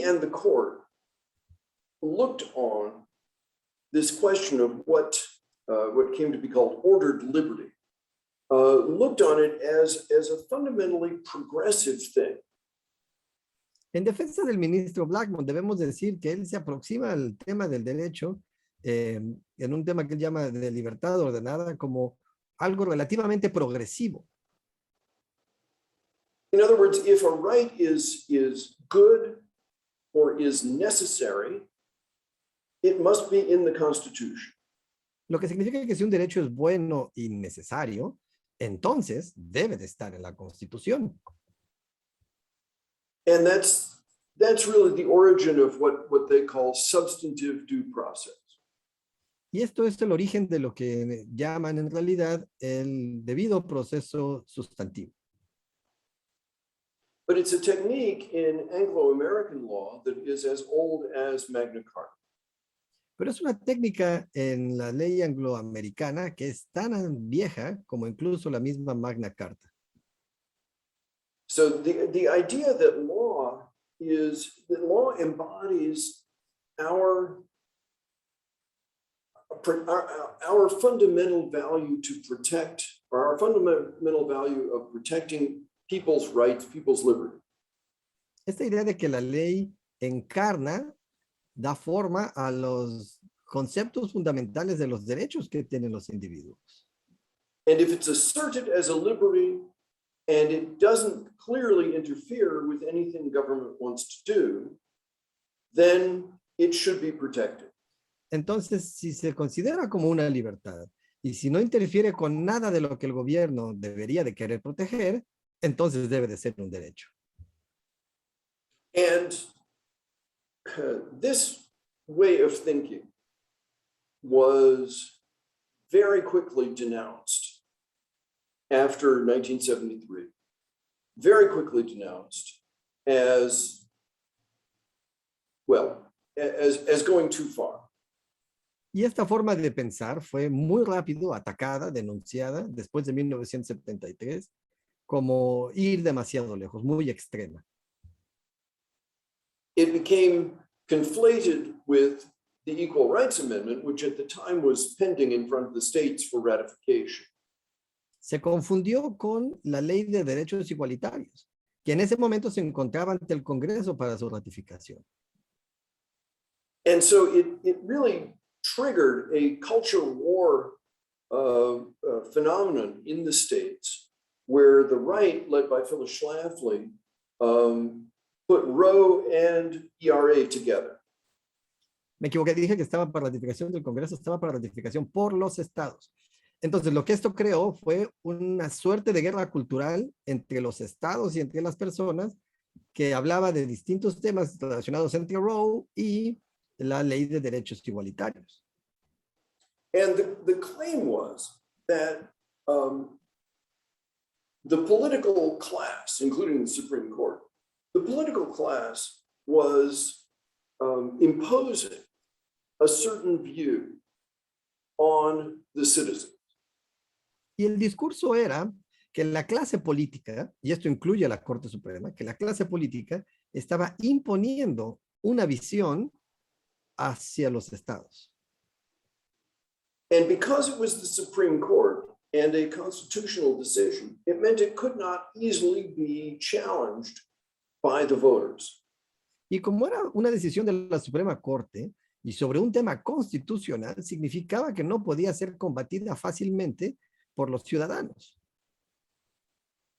and the court looked on this question of what came to be called ordered liberty, looked on it as a fundamentally progressive thing.
En defensa del ministro Blackmun, debemos decir que él se aproxima al tema del derecho en un tema que él llama de libertad ordenada como algo relativamente progresivo.
In other words, if a right is good or is necessary, it must be in the Constitution.
Lo que significa que si un derecho es bueno y necesario, entonces debe de estar en la Constitución.
And that's really the origin of what they call substantive due process.
Y esto es el origen de lo que llaman en realidad el debido proceso sustantivo.
But it's a technique in Anglo-American law that is as old as Magna Carta.
Pero es una técnica en la ley angloamericana que es tan vieja como incluso la misma Magna Carta.
So the idea that law embodies our fundamental value to protect, or our fundamental value of protecting people's rights, people's liberty.
Esta idea de que la ley encarna, da forma a los conceptos fundamentales de los derechos que tienen los individuos.
And if it's asserted as a liberty and it doesn't clearly interfere with anything government wants to do, then it should be protected.
Entonces, si se considera como una libertad y si no interfiere con nada de lo que el gobierno debería de querer proteger, entonces debe de ser un derecho.
And this way of thinking was very quickly denounced after 1973, very quickly denounced as, well, as going too far.
Y esta forma de pensar fue muy rápido atacada, denunciada después de 1973 como ir demasiado lejos, muy extrema.
it became conflated with the Equal Rights Amendment, which at the time was pending in front of the states for ratification.
Se confundió con la ley de derechos igualitarios, que en ese momento se encontraba ante el Congreso para su ratificación.
And so it really triggered a culture war phenomenon in the states where the right, led by Phyllis Schlafly, put Roe and ERA together.
Me equivoqué, dije que estaba para ratificación del Congreso, estaba para ratificación por los estados. Entonces, lo que esto creó fue una suerte de guerra cultural entre los estados y entre las personas que hablaba de distintos temas relacionados entre Roe y la ley de derechos igualitarios.
And the claim was that the political class, including the Supreme Court, the political class was imposing a certain view on the citizens.
Y el discurso era que la clase política, y esto incluye a la Corte Suprema, que la clase política estaba imponiendo una visión hacia los estados.
And because it was the Supreme Court and a constitutional decision, it meant it could not easily be challenged by the voters.
Y como era una decisión de la Suprema Corte y sobre un tema constitucional, significaba que no podía ser combatida fácilmente por los ciudadanos.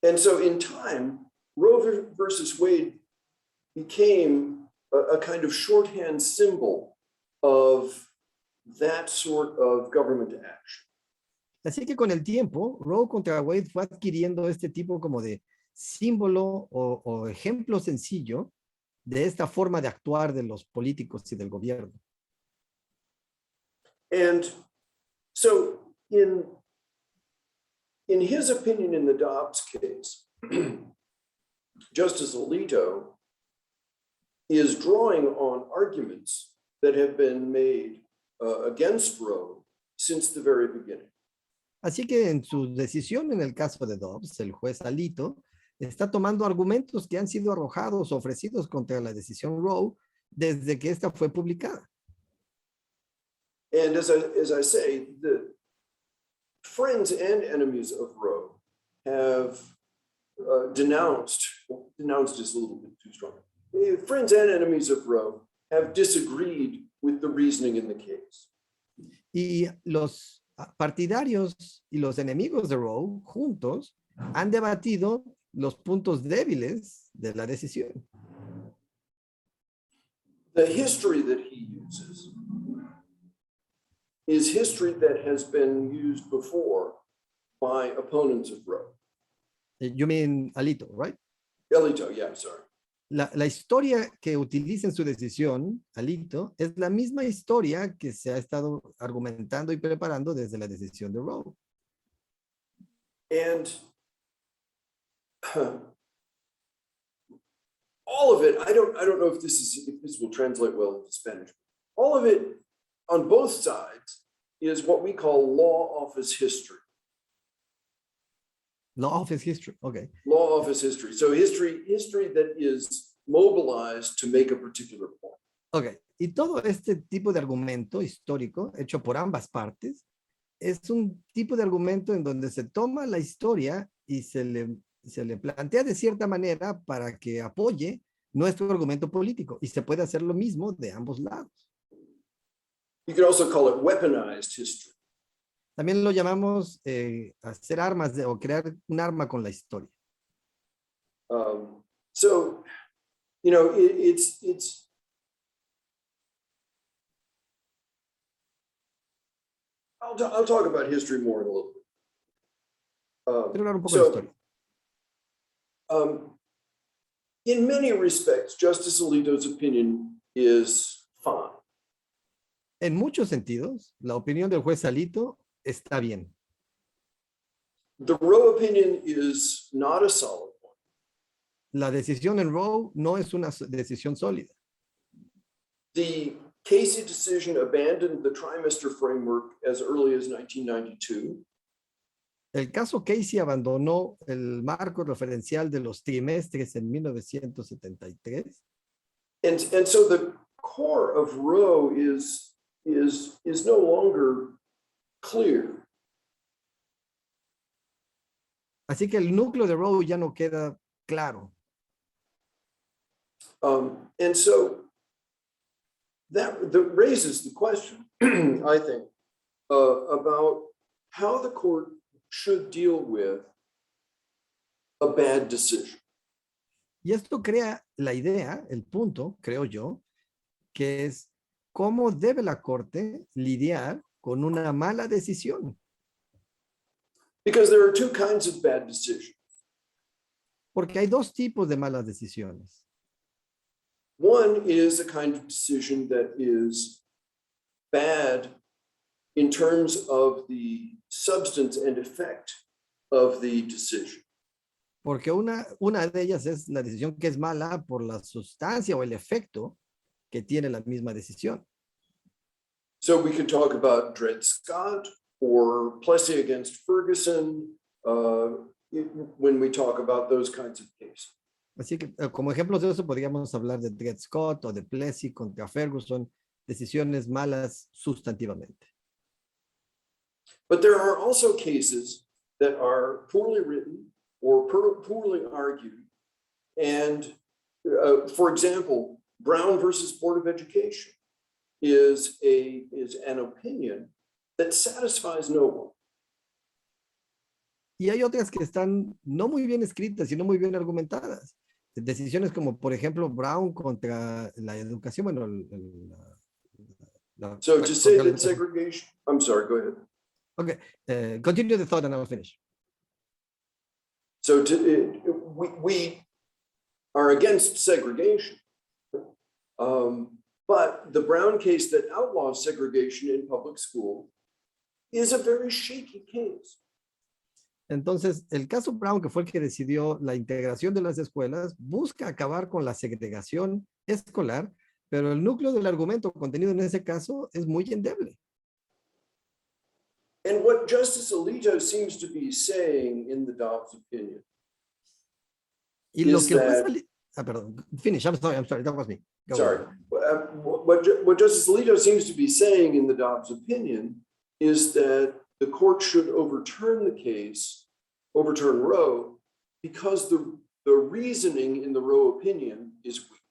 And so in time, Roe versus Wade became a kind of shorthand symbol of that sort of government action.
Así que con el tiempo, Roe contra Wade fue adquiriendo este tipo como de símbolo o ejemplo sencillo de esta forma de actuar de los políticos y del gobierno.
And so in his opinion in the Dobbs case, Justice Alito is drawing on arguments that have been made against Roe since the very beginning.
Así que en su decisión en el caso de Dobbs, el juez Alito está tomando argumentos que han sido arrojados o ofrecidos contra la decisión Roe desde que esta fue publicada.
And as I say, the friends and enemies of Roe have denounced is a little bit too strong. Friends and enemies of Roe have disagreed with the reasoning in the case.
Y los partidarios y los enemigos de Roe juntos han debatido los puntos débiles de la decisión.
The history that he uses is history that has been used before by opponents of Roe.
You mean Alito, right?
Alito, yeah, sorry.
La historia que utiliza en su decisión, Alito, es la misma historia que se ha estado argumentando y preparando desde la decisión de Roe.
And all of it, I don't know if this will translate well into Spanish. All of it on both sides is what we call law office history.
Law office history, okay.
Law office history. So history that is mobilized to make a particular point.
Okay. Y todo este tipo de argumento histórico hecho por ambas partes es un tipo de argumento en donde se toma la historia y se le plantea de cierta manera para que apoye nuestro argumento político. Y se puede hacer lo mismo de ambos lados.
You could also call it weaponized history.
También lo llamamos hacer armas o crear un arma con la historia.
So, you know, it's I'll talk about history more in a little bit.
Quiero hablar un poco de historia.
In many respects, Justice Alito's opinion is fine.
En muchos sentidos, la opinión del juez Alito está bien.
The Roe opinion is not a solid one.
La decisión en Roe no es una decisión sólida.
The Casey decision abandoned the trimester framework as early as 1992.
El caso Casey abandonó el marco referencial de los trimestres en 1973.
And so the core of Roe is no longer clear.
Así que el núcleo de Roe ya no queda claro.
And so that raises the question, I think, about how the court should deal with a bad decision.
Y esto crea la idea, el punto, creo yo, que es cómo debe la Corte lidiar con una mala decisión.
Because there are two kinds of bad decisions.
Porque hay dos tipos de malas decisiones.
One is a kind of decision that is bad in terms of the substance and effect of the decision.
Porque una de ellas es la decisión que es mala por la sustancia o el efecto que tiene la misma decisión.
So we could talk about Dred Scott or Plessy against Ferguson when we talk about those kinds of cases.
Así que como ejemplos de eso podríamos hablar de Dred Scott o de Plessy contra Ferguson, decisiones malas sustantivamente.
But there are also cases that are poorly written or poorly argued. And for example, Brown versus Board of Education is an opinion that satisfies no one.
Y hay otras que están no muy bien escritas y no muy bien argumentadas. Decisiones como, por ejemplo, Brown contra la educación. Bueno,
so to say that segregation, I'm sorry, go ahead.
Okay, continue the thought and I'll finish.
So we are against segregation. But the Brown case that outlaws segregation in public school is a very shaky case.
Entonces, el caso Brown, que fue el que decidió la integración de las escuelas, busca acabar con la segregación escolar, pero el núcleo del argumento contenido en ese caso es muy endeble.
And what Justice Alito seems to be saying in the Dobbs opinion
y lo que perdón, finish, I'm sorry, that was me. Go
sorry. What Justice Alito seems to be saying in the Dobbs opinion is that the court should overturn the case, overturn Roe, because the reasoning in the Roe opinion is weak.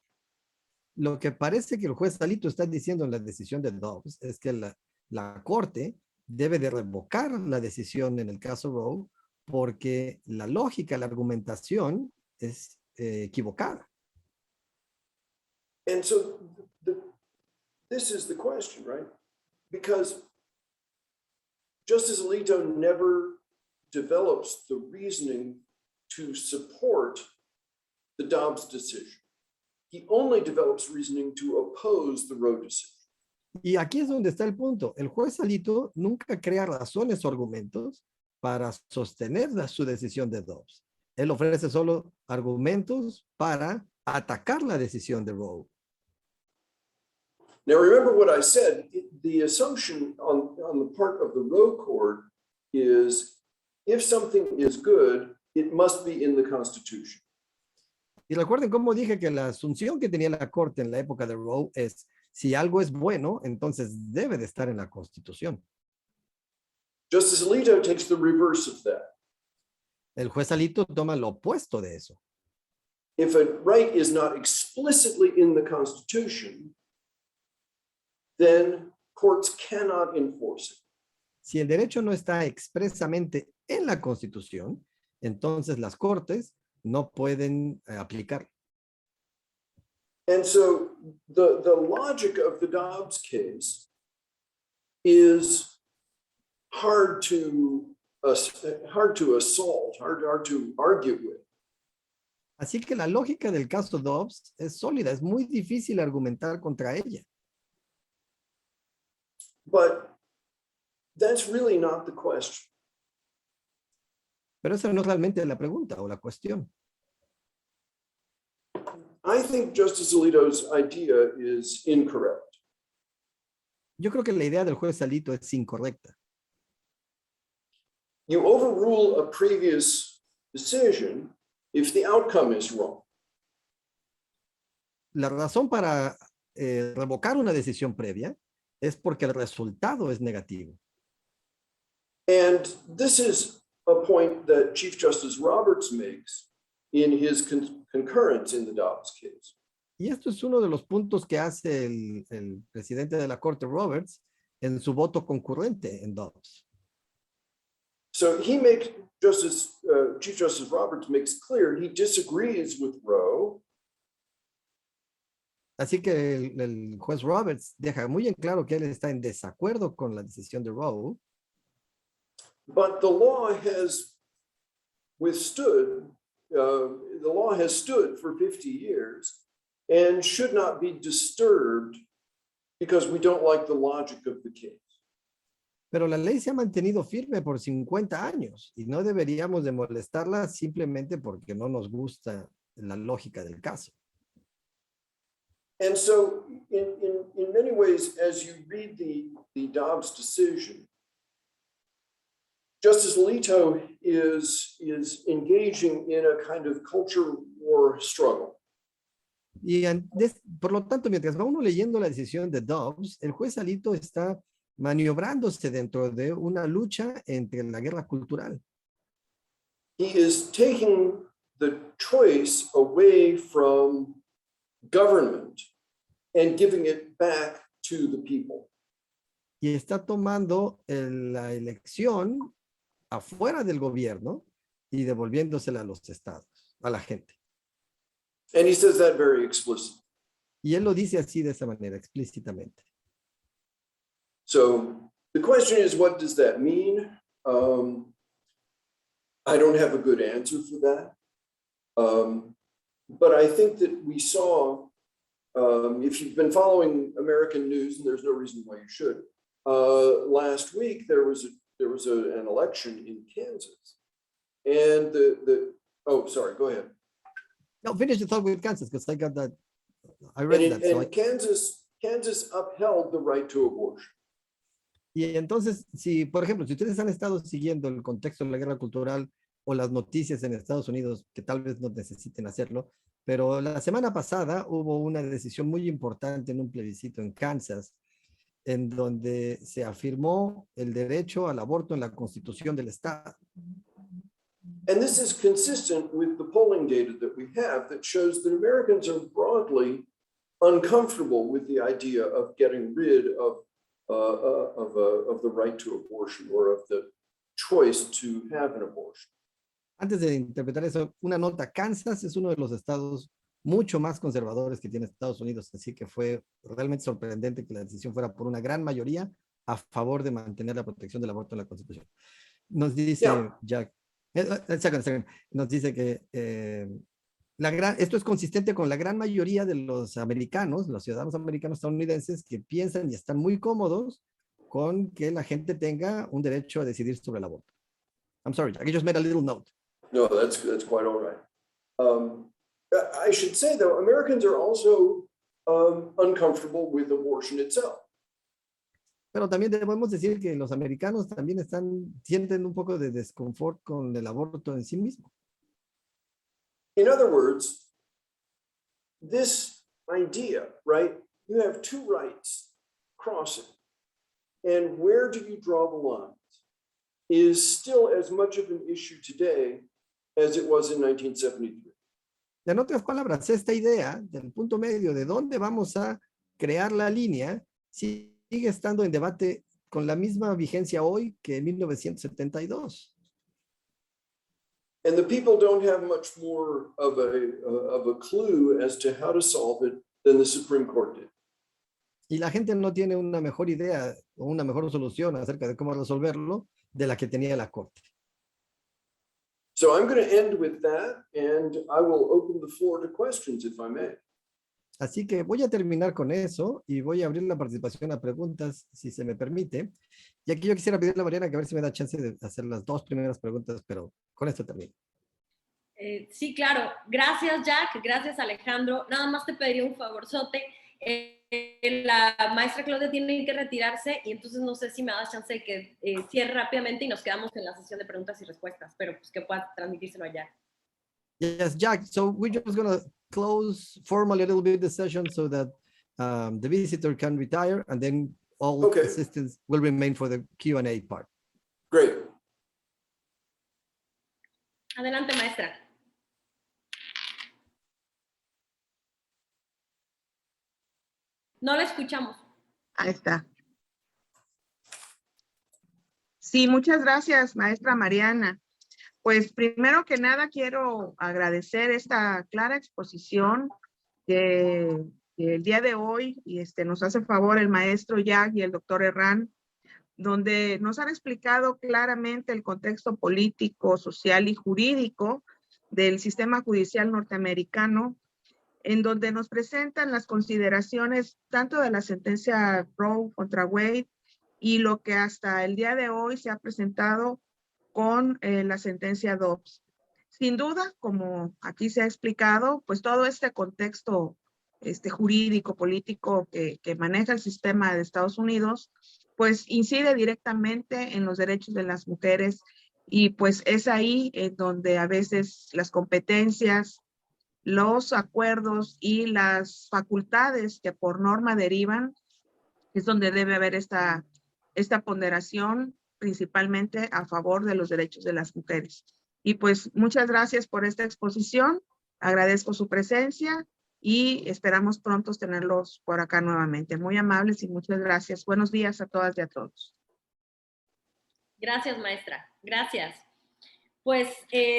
Lo que parece que el juez Alito está diciendo en la decisión de Dobbs es que la corte debe de revocar la decisión en el caso Roe porque la lógica, la argumentación es equivocada.
And so this is the question, right? Because Justice Alito never develops the reasoning to support the Dobbs decision. He only develops reasoning to oppose the Roe decision.
Y aquí es donde está el punto. El juez Alito nunca crea razones o argumentos para sostener su decisión de Dobbs. Él ofrece solo argumentos para atacar la decisión de Roe.
Now, remember what I said, the assumption on the part of the Roe court is if something is good, it must be in the Constitution.
Y recuerden cómo dije que la asunción que tenía la corte en la época de Roe es si algo es bueno, entonces debe de estar en la Constitución.
Justice Alito takes the reverse of that.
El juez Alito toma lo opuesto de eso.
If a right is not explicitly in the Constitution, then courts cannot enforce it.
Si el derecho no está expresamente en la Constitución, entonces las cortes no pueden aplicarlo.
And so the logic of the Dobbs case is hard to assault, hard to argue with.
Así que la lógica del caso Dobbs es sólida, es muy difícil argumentar contra ella.
But that's really not the question.
Pero esa no es realmente la pregunta o la cuestión.
I think Justice Alito's idea is incorrect.
Yo creo que la idea del juez Alito es incorrecta.
You overrule a previous decision if the outcome is wrong.
la razón para revocar una decisión previa es porque el resultado es negativo.
And this is a point that Chief Justice Roberts makes in his concurrence in the Dobbs case.
Y esto es uno de los puntos que hace el presidente de la Corte, Roberts, en su voto concurrente en Dobbs.
So he makes, Chief Justice Roberts makes clear he disagrees with Roe.
Así que el juez Roberts deja muy en claro que él está en desacuerdo con la decisión de Roe.
But the law has withstood, the law has stood for 50 years and should not be disturbed because we don't like the logic of the case.
Pero la ley se ha mantenido firme por 50 años y no deberíamos de molestarla simplemente porque no nos gusta la lógica del caso.
And so in many ways, as you read the Dobbs decision, Justice Alito is engaging in a kind of culture war struggle.
Y por lo tanto, mientras va uno leyendo la decisión de Dobbs, el juez Alito está maniobrándose dentro de una lucha entre la guerra cultural.
He is taking the choice away from government and giving it back to the people.
Y está tomando la elección afuera del gobierno y devolviéndosela a los estados, a la gente.
And he says that very explicitly.
Y él lo dice así, de esa manera, explícitamente.
So the question is, what does that mean? I don't have a good answer for that. But I think that we saw, if you've been following American news, and there's no reason why you should, last week there was an election in Kansas, and oh, sorry, go ahead.
No, finish the thought with Kansas, because I got that. I read that.
And Kansas upheld the right to abortion.
Y entonces, si, por ejemplo, si ustedes han estado siguiendo el contexto de la guerra cultural o las noticias en Estados Unidos, que tal vez no necesiten hacerlo, pero la semana pasada hubo una decisión muy importante en un plebiscito en Kansas, en donde se afirmó el derecho al aborto en la Constitución del Estado.
And this is consistent with the polling data that we have that shows that Americans are broadly uncomfortable with the idea of getting rid of the right to abortion or of the choice to have an abortion.
Antes de interpretar eso, una nota: Kansas es uno de los estados mucho más conservadores que tiene Estados Unidos, así que fue realmente sorprendente que la decisión fuera por una gran mayoría a favor de mantener la protección del aborto en la Constitución. Nos dice Jack, nos dice que esto es consistente con la gran mayoría de los americanos, los ciudadanos americanos estadounidenses, que piensan y están muy cómodos con que la gente tenga un derecho a decidir sobre el aborto. I'm sorry, Jack, I just made a little note.
No, that's quite all right. I should say, though, Americans are also uncomfortable with abortion itself.
Pero también debemos decir que los americanos también sienten un poco de desconfort con el aborto en sí mismo.
In other words, this idea, right? You have two rights crossing, and where do you draw the lines is still as much of an issue today as it was in 1973.
En otras palabras, esta idea del punto medio de dónde vamos a crear la línea sigue estando en debate con la misma vigencia hoy que en 1972.
And the people don't have much more of a clue as to how to solve it than the Supreme Court did.
Y la gente no tiene una mejor idea o una mejor solución acerca de cómo resolverlo de la que tenía la Corte.
So I'm going to end with that, and I will open the floor to questions, if I may.
Así que voy a terminar con eso y voy a abrir la participación a preguntas, si se me permite. Y aquí yo quisiera pedirle a Mariana que a ver si me da chance de hacer las dos primeras preguntas, pero con esto termino.
Sí, claro. Gracias, Jack. Gracias, Alejandro. Nada más te pediría un favorzote. La maestra Claudia tiene que retirarse y entonces no sé si me das chance de que cierre rápidamente y nos quedamos en la sesión de preguntas y respuestas, pero pues que pueda transmitírselo allá.
Yes, Jack. So we're just going to close formally a little bit the session so that the visitor can retire, and then all
Okay.
assistants will remain for the Q&A part.
Great.
Adelante, maestra. No la escuchamos.
Ahí está. Sí, muchas gracias, maestra Mariana. Pues primero que nada quiero agradecer esta clara exposición que el día de hoy nos hace favor el maestro Jack y el doctor Herrán, donde nos han explicado claramente el contexto político, social y jurídico del sistema judicial norteamericano, en donde nos presentan las consideraciones tanto de la sentencia Roe contra Wade y lo que hasta el día de hoy se ha presentado con la sentencia Dobbs. Sin duda, como aquí se ha explicado, pues todo este contexto jurídico, político que maneja el sistema de Estados Unidos, pues incide directamente en los derechos de las mujeres, y pues es ahí donde a veces las competencias, los acuerdos y las facultades que por norma derivan, es donde debe haber esta ponderación principalmente a favor de los derechos de las mujeres. Y pues muchas gracias por esta exposición, agradezco su presencia y esperamos pronto tenerlos por acá nuevamente. Muy amables y muchas gracias. Buenos días a todas y a todos.
Gracias, maestra. Gracias. Pues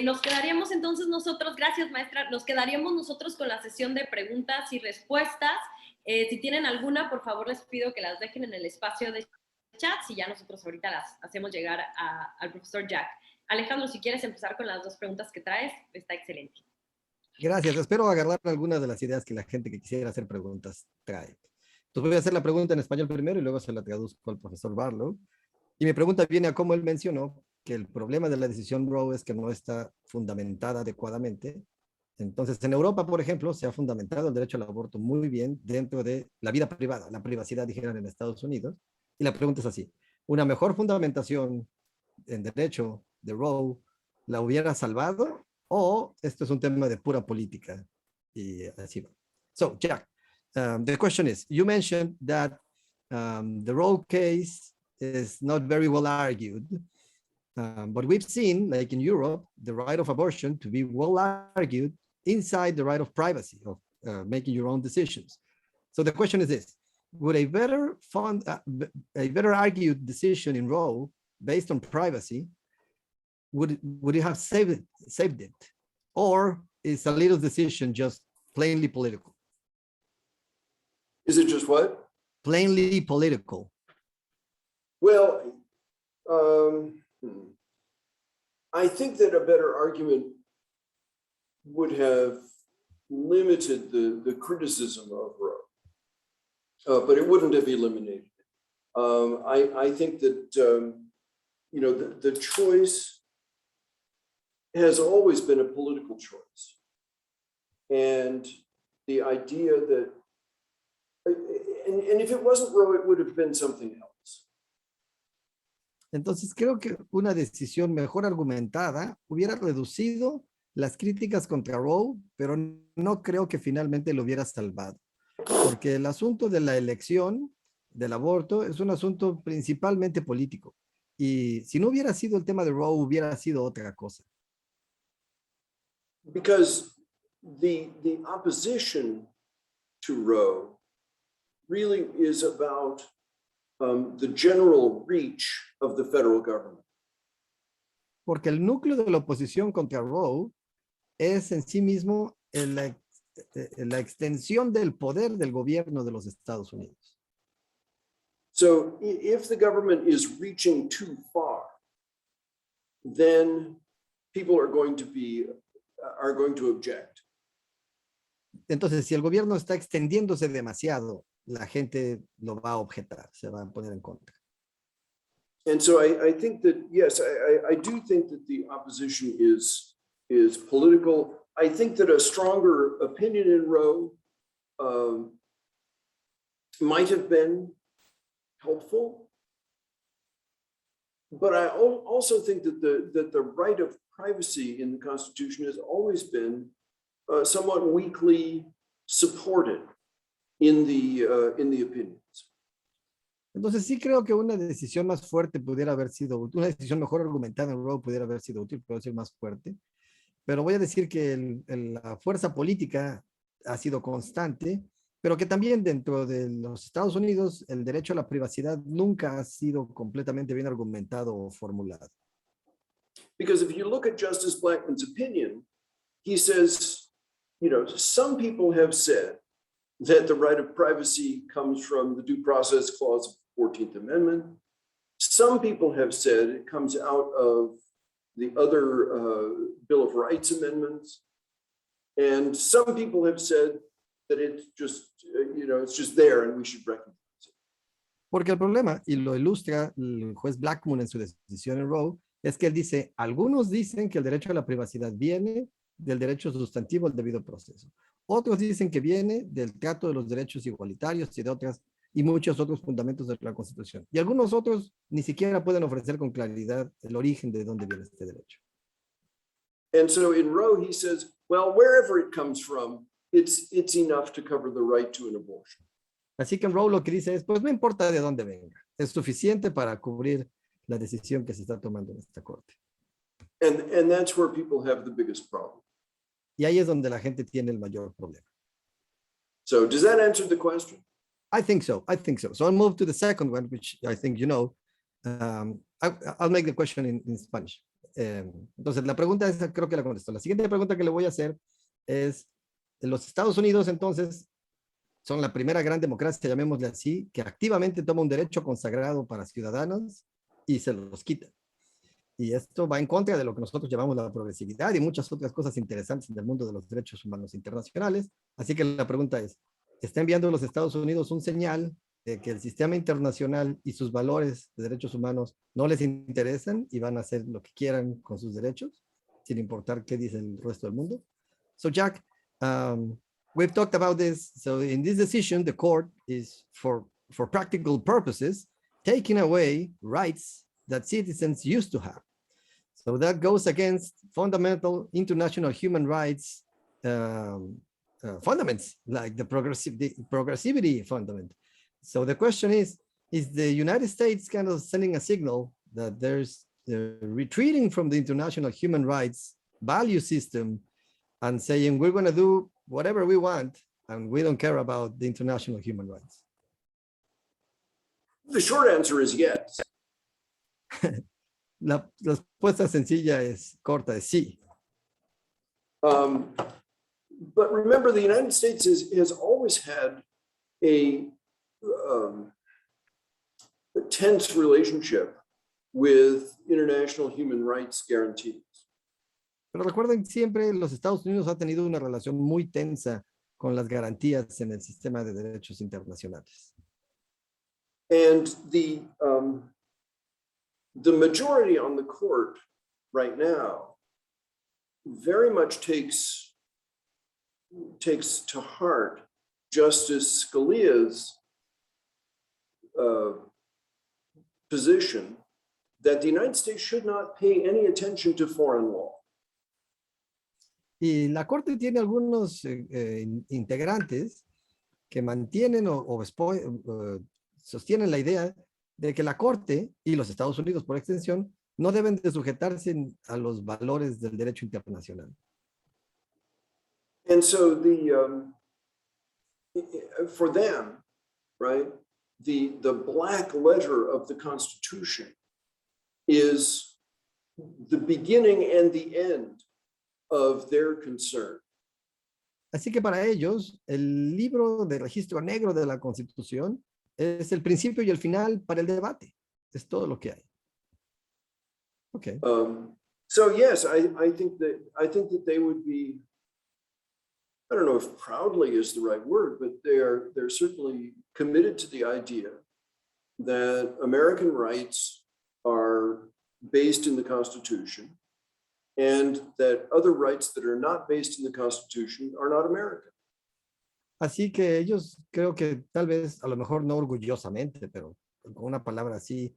nos quedaríamos entonces nosotros, gracias maestra, nos quedaríamos nosotros con la sesión de preguntas y respuestas. Si tienen alguna, por favor les pido que las dejen en el espacio de chat, y ya nosotros ahorita las hacemos llegar al profesor Jack. Alejandro, si quieres empezar con las dos preguntas que traes, está excelente.
Gracias. Espero agarrar algunas de las ideas que la gente que quisiera hacer preguntas trae. Entonces voy a hacer la pregunta en español primero y luego se la traduzco al profesor Barlow. Y mi pregunta viene a cómo él mencionó que el problema de la decisión Roe es que no está fundamentada adecuadamente. Entonces, en Europa, por ejemplo, se ha fundamentado el derecho al aborto muy bien dentro de la vida privada, la privacidad, dijeron en Estados Unidos. Y la pregunta es así: ¿una mejor fundamentación en derecho de Roe la hubiera salvado, o esto es un tema de pura política? Y así va. So, Jack, the question is, you mentioned that the Roe case is not very well argued, but we've seen, like in Europe, the right of abortion to be well argued inside the right of privacy, of making your own decisions. So the question is this: would a better argued decision in Roe based on privacy, would it have saved it, or is a little decision just plainly political?
Is it just what?
Plainly political.
Well, I think that a better argument would have limited the criticism of Roe, but it wouldn't have eliminated it. I think that the choice has always been a political choice, and the idea that, and if it wasn't Roe, it would have been something else.
Entonces creo que una decisión mejor argumentada hubiera reducido las críticas contra Roe, pero no creo que finalmente lo hubiera salvado, porque el asunto de la elección del aborto es un asunto principalmente político, y si no hubiera sido el tema de Roe, hubiera sido otra cosa.
Because the opposition to Roe really is about the general reach of the federal government.
Porque el núcleo de la oposición contra Roe es en sí mismo la extensión del poder del gobierno de los Estados Unidos.
So if the government is reaching too far, then people are going to object.
Entonces, si el gobierno está extendiéndose demasiado, la gente lo va a objetar, se va a poner en contra.
And so I think that, yes, I do think that the opposition is political. I think that a stronger opinion in Roe might have been helpful. But I also think that the right of privacy in the Constitution has always been somewhat weakly supported in the opinions.
Entonces sí creo que una decisión más fuerte pudiera haber sido útil, una decisión mejor argumentada en Roe pudiera haber sido útil, puede ser más fuerte, pero voy a decir que la fuerza política ha sido constante, pero que también dentro de los Estados Unidos el derecho a la privacidad nunca ha sido completamente bien argumentado o formulado.
Because if you look at Justice Blackmun's opinion, he says, you know, some people have said that the right of privacy comes from the Due Process Clause of the 14th Amendment. Some people have said it comes out of the other Bill of Rights amendments. And some people have said that it's just, you know, it's just there and we should recognize it.
Porque el problema, y lo ilustra el juez Blackmun en su decisión en Roe, es que él dice, algunos dicen que el derecho a la privacidad viene del derecho sustantivo al debido proceso. Otros dicen que viene del trato de los derechos igualitarios y de otras y muchos otros fundamentos de la Constitución. Y algunos otros ni siquiera pueden ofrecer con claridad el origen de dónde viene este derecho.
And so in Roe, he says, well, wherever it comes from, it's enough to cover the right to an abortion.
Así que en Roe lo que dice es, pues no importa de dónde venga, es suficiente para cubrir la decisión que se está tomando en esta corte.
And that's where people have the biggest problem.
Y ahí es donde la gente tiene el mayor problema.
So does that answer the question?
I think so. So I'll move to the second one, which I think you know. I'll make the question in Spanish. Entonces, la pregunta esa creo que la contestó. La siguiente pregunta que le voy a hacer es, los Estados Unidos entonces son la primera gran democracia, llamémosle así, que activamente toma un derecho consagrado para ciudadanos y se los quita. Y esto va en contra de lo que nosotros llamamos la progresividad y muchas otras cosas interesantes en el mundo de los derechos humanos internacionales. Así que la pregunta es, ¿está enviando los Estados Unidos un señal de que el sistema internacional y sus valores de derechos humanos no les interesan y van a hacer lo que quieran con sus derechos, sin importar qué dice el resto del mundo? So Jack, we've talked about this. So in this decision, the court is, for practical purposes, taking away rights that citizens used to have. So that goes against fundamental international human rights fundaments, like the progressivity fundament. So the question is the United States kind of sending a signal that there's retreating from the international human rights value system and saying we're going to do whatever we want and we don't care about the international human rights?
The short answer is yes.
La respuesta sencilla es corta, es sí.
But remember, the United States has always had a tense relationship with international human rights guarantees.
Pero recuerden, siempre los Estados Unidos ha tenido una relación muy tensa con las garantías en el sistema de derechos internacionales.
And the majority on the court right now very much takes to heart Justice Scalia's position that the United States should not pay any attention to foreign law.
Y la Corte tiene algunos integrantes que mantienen o sostienen la idea de que la Corte y los Estados Unidos, por extensión, no deben de sujetarse a los valores del derecho internacional.
And so for them, right, the black letter of the Constitution is the beginning and the end of their concern.
Así que para ellos, el libro de registro negro de la Constitución es el principio y el final para el debate. Es todo lo que hay. Okay.
So yes, I think that they would be, I don't know if proudly is the right word, but they're certainly committed to the idea that American rights are based in the Constitution and that other rights that are not based in the Constitution are not American.
Así que ellos creo que tal vez, a lo mejor no orgullosamente, pero con una palabra así,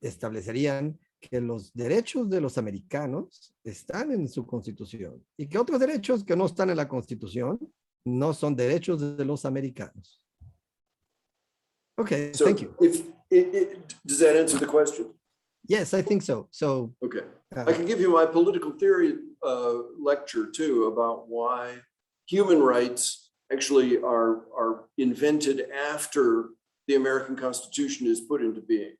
establecerían que los derechos de los americanos están en su constitución y que otros derechos que no están en la constitución no son derechos de los americanos. Okay,
So
thank you.
Does that answer the question?
Yes, I think so. So,
Okay. I can give you my political theory lecture too about why human rights actually are invented after the American Constitution is put into being.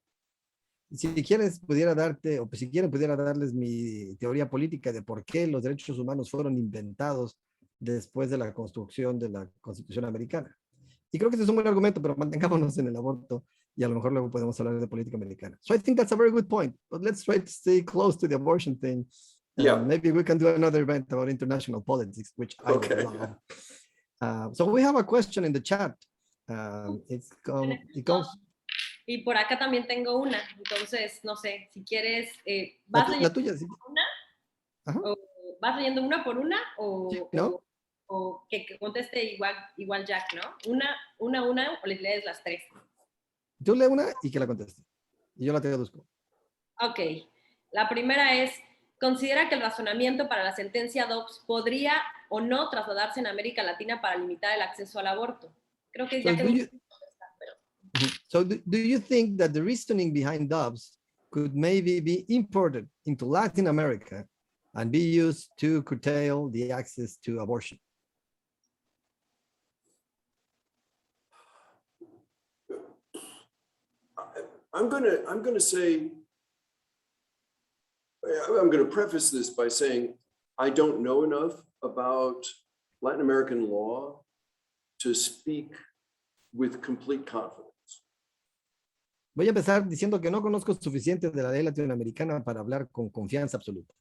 si quieres, pudiera darte, o si quieren, pudiera darles mi teoría política de por qué los derechos humanos fueron inventados después de la construcción de la Constitución americana. Y creo que ese es un buen argumento, pero mantengámonos en el aborto y a lo mejor luego podemos hablar de política americana. So I think that's a very good point, but let's try to stay close to the abortion thing.
Yeah.
Maybe we can do another event about international politics, which I would love. So we have a question in the chat. It comes.
Y por acá también tengo una, entonces, no sé, si quieres, ¿vas leyendo
la tuya, sí.
una? ¿O vas leyendo una por una? ¿O,
sí, ¿no?
o que conteste igual Jack, ¿no? Una, o les lees las tres.
Tú lee una y que la conteste. Y yo la traduzco.
Ok. La primera es, ¿considera que el razonamiento para la sentencia Dobbs podría o no trasladarse en América Latina para limitar el acceso al aborto? Creo que ya
So do you think that the reasoning behind Dobbs could maybe be imported into Latin America and be used to curtail the access to abortion?
I'm going to say, I'm going to preface this by saying I don't know enough about Latin American law to speak with complete confidence.
Voy a empezar diciendo que no conozco suficiente de la ley latinoamericana para hablar con confianza absoluta.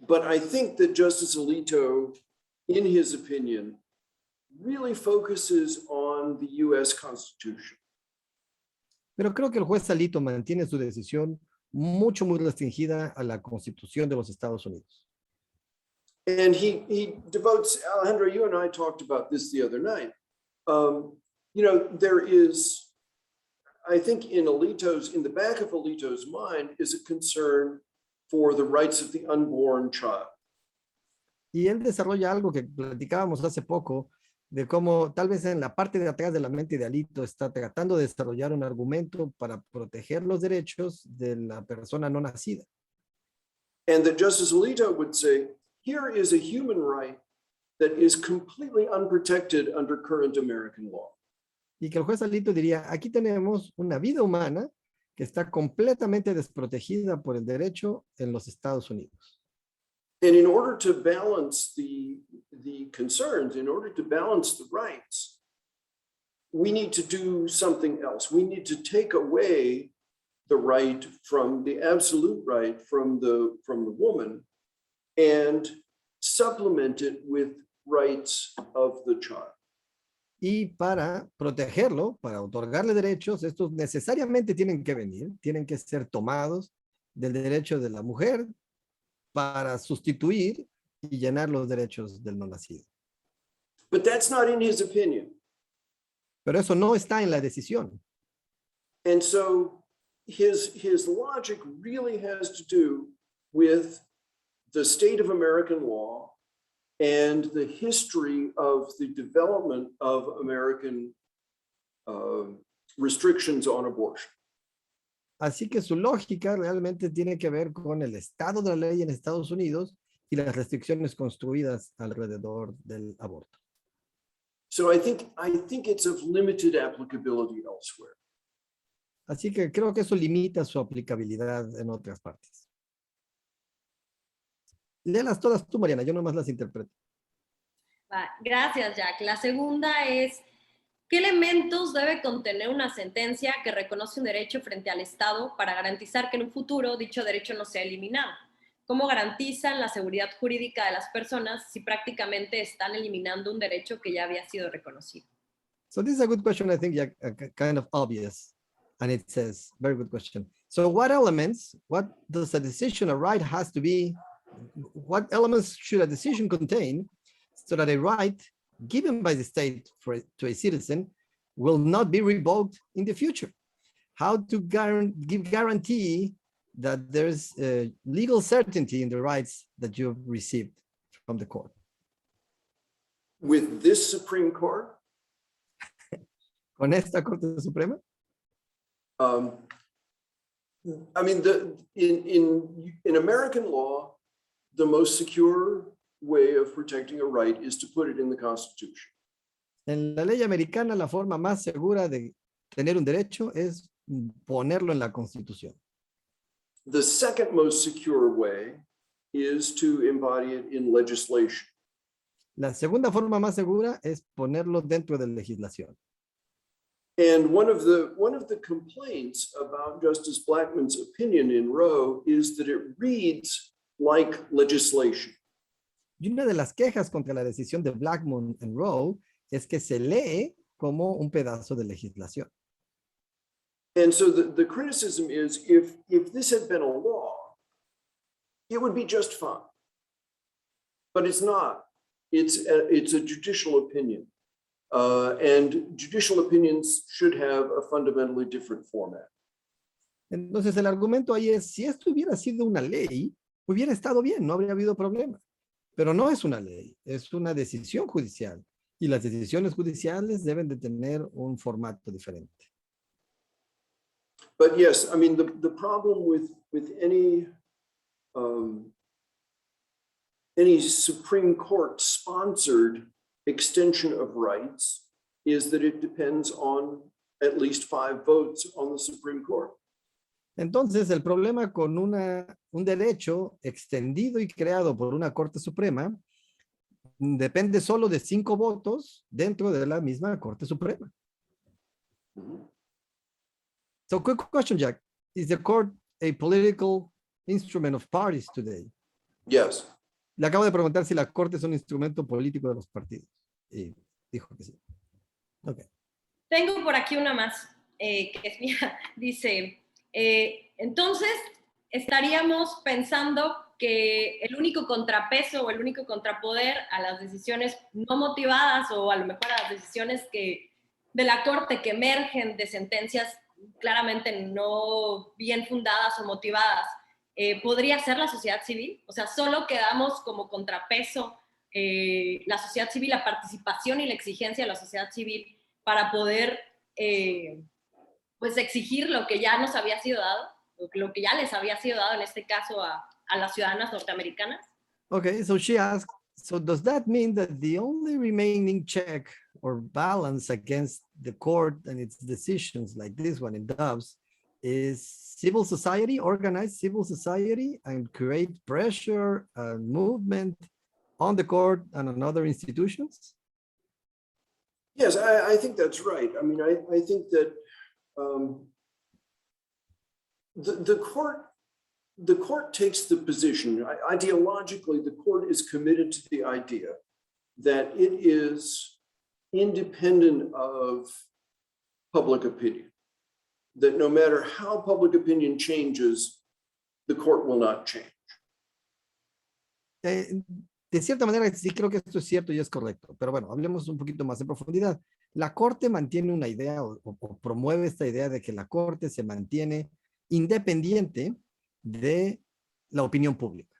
But I think that Justice Alito, in his opinion, really focuses on the U.S. Constitution.
Pero creo que el juez Alito mantiene su decisión muy restringida a la Constitución de los Estados Unidos.
And he devotes, Alejandro, you and I talked about this the other night. You know, there is, I think in the back of Alito's mind is a concern for the rights of the unborn child.
Y él desarrolla algo que platicábamos hace poco, de cómo tal vez en la parte de atrás de la mente de Alito está tratando de desarrollar un argumento para proteger los derechos de la persona no nacida.
And that Justice Alito would say, here is a human right that is completely unprotected under current American law.
Y que el juez Alito diría, aquí tenemos una vida humana que está completamente desprotegida por el derecho en los Estados Unidos.
And in order to balance the concerns, in order to balance the rights, we need to do something else. We need to take away the right from the absolute right from the woman and supplement it with rights of the child.
Y para protegerlo, para otorgarle derechos, estos necesariamente tienen que venir, tienen que ser tomados del derecho de la mujer para sustituir y llenar los derechos del no nacido.
But that's not in his opinion.
Pero eso no está en la decisión.
And so his logic really has to do with the state of American law and the history of the development of American restrictions on abortion.
Así que su lógica realmente tiene que ver con el estado de la ley en Estados Unidos y las restricciones construidas alrededor del aborto.
So I think it's of limited applicability elsewhere.
Así que creo que eso limita su aplicabilidad en otras partes. Léelas todas tú, Mariana, yo nomás las interpreto.
Gracias, Jack. La segunda es, ¿qué elementos debe contener una sentencia que reconoce un derecho frente al Estado para garantizar que en un futuro dicho derecho no sea eliminado? ¿Cómo garantizan la seguridad jurídica de las personas si prácticamente están eliminando un derecho que ya había sido reconocido?
So this is a good question, I think, yeah, kind of obvious. And it says, very good question. So what elements, what does a decision, a right has to be, what elements should a decision contain so that a right given by the state to a citizen will not be revoked in the future? how to give guarantee that there's legal certainty in the rights that you've received from the court.
With this Supreme Court,
Con esta Corte Suprema,
I mean, in American law, the most secure way of protecting a right is to put it in the Constitution.
en la ley americana, la forma más segura de tener un derecho es ponerlo en la Constitución.
The second most secure way is to embody it in legislation.
La segunda forma más segura es ponerlo dentro de la legislación.
And one of the complaints about Justice Blackmun's opinion in Roe is that it reads like legislation.
Y una de las quejas contra la decisión de Blackmun en Roe es que se lee como un pedazo de legislación.
And so the criticism is if this had been a law, it would be just fine. But it's not. It's a judicial opinion. And judicial opinions should have a fundamentally different format.
Entonces el argumento ahí es, si esto hubiera sido una ley, hubiera estado bien, no habría habido problema. Pero no es una ley, es una decisión judicial. Y las decisiones judiciales deben de tener un formato diferente.
But yes, I mean, the problem with any Supreme Court sponsored extension of rights is that it depends on at least 5 votes on the Supreme Court.
Entonces, el problema con un derecho extendido y creado por una Corte Suprema depende solo de 5 votos dentro de la misma Corte Suprema.
Mm-hmm.
So, quick question, Jack. Is the court a political instrument of parties today?
Yes.
Le acabo de preguntar si la Corte es un instrumento político de los partidos. Y dijo que sí. Okay.
Tengo por aquí una más, que es mía. Dice, entonces estaríamos pensando que el único contrapeso o el único contrapoder a las decisiones no motivadas o a lo mejor a las decisiones de la Corte que emergen de sentencias claramente no bien fundadas o motivadas, podría ser la sociedad civil. O sea, solo quedamos como contrapeso la sociedad civil, la participación y la exigencia de la sociedad civil para poder pues exigir lo que ya nos había sido dado, lo que ya les había sido dado en este caso a las ciudadanas norteamericanas.
Okay, so she asked, so does that mean that the only remaining check or balance against the court and its decisions like this one in Dobbs is civil society, organized civil society, and create pressure and movement on the court and on other institutions?
Yes, I think that's right. I mean, I think that the court takes the position, ideologically, the court is committed to the idea that it is independent of public opinion, that no matter how public opinion changes, the court will not change.
De cierta manera, sí creo que esto es cierto y es correcto, pero bueno, hablemos un poquito más en profundidad. La Corte mantiene una idea o promueve esta idea de que la Corte se mantiene independiente de la opinión pública.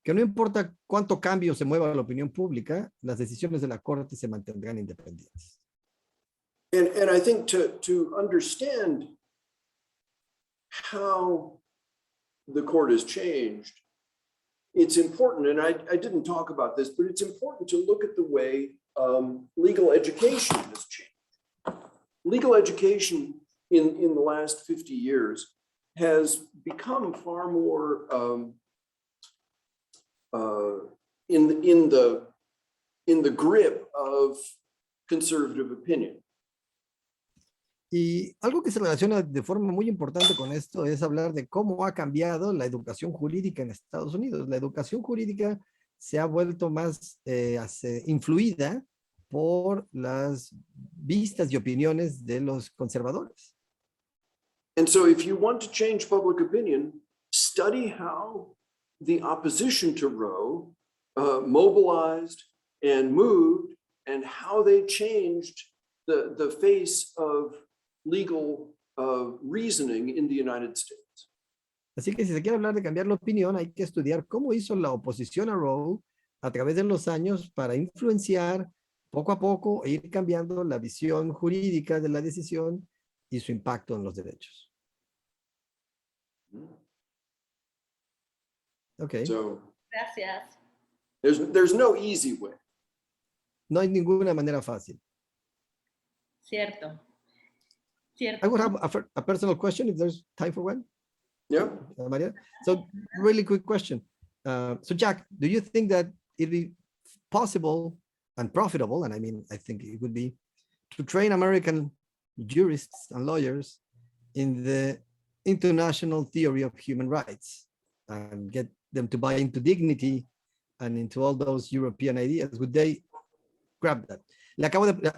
Que no importa cuánto cambio se mueva la opinión pública, las decisiones de la Corte se mantendrán independientes.
And I think to understand how the court has changed, it's important, and I didn't talk about this, but it's important to look at the way legal education has changed. Legal education in the last 50 years has become far more in the grip of conservative opinion.
Y algo que se relaciona de forma muy importante con esto es hablar de cómo ha cambiado la educación jurídica en Estados Unidos. La educación jurídica se ha vuelto más influida por las vistas y opiniones de los conservadores.
And so if you want to change public opinion, study how the opposition to Roe mobilized and moved and how they changed the face of legal reasoning in the United States.
Así que si se quiere hablar de cambiar la opinión, hay que estudiar cómo hizo la oposición a Roe a través de los años para influenciar poco a poco e ir cambiando la visión jurídica de la decisión y su impacto en los derechos. Okay.
So
Gracias.
there's no easy way.
No hay ninguna manera fácil.
Cierto. Cierto.
I would have a personal question if there's time for one.
Yeah.
Maria? So really quick question. So Jack, do you think that it'd be possible and profitable, and I mean, I think it would be, to train American jurists and lawyers in the international theory of human rights and get them to buy into dignity and into all those European ideas? Would they grab that?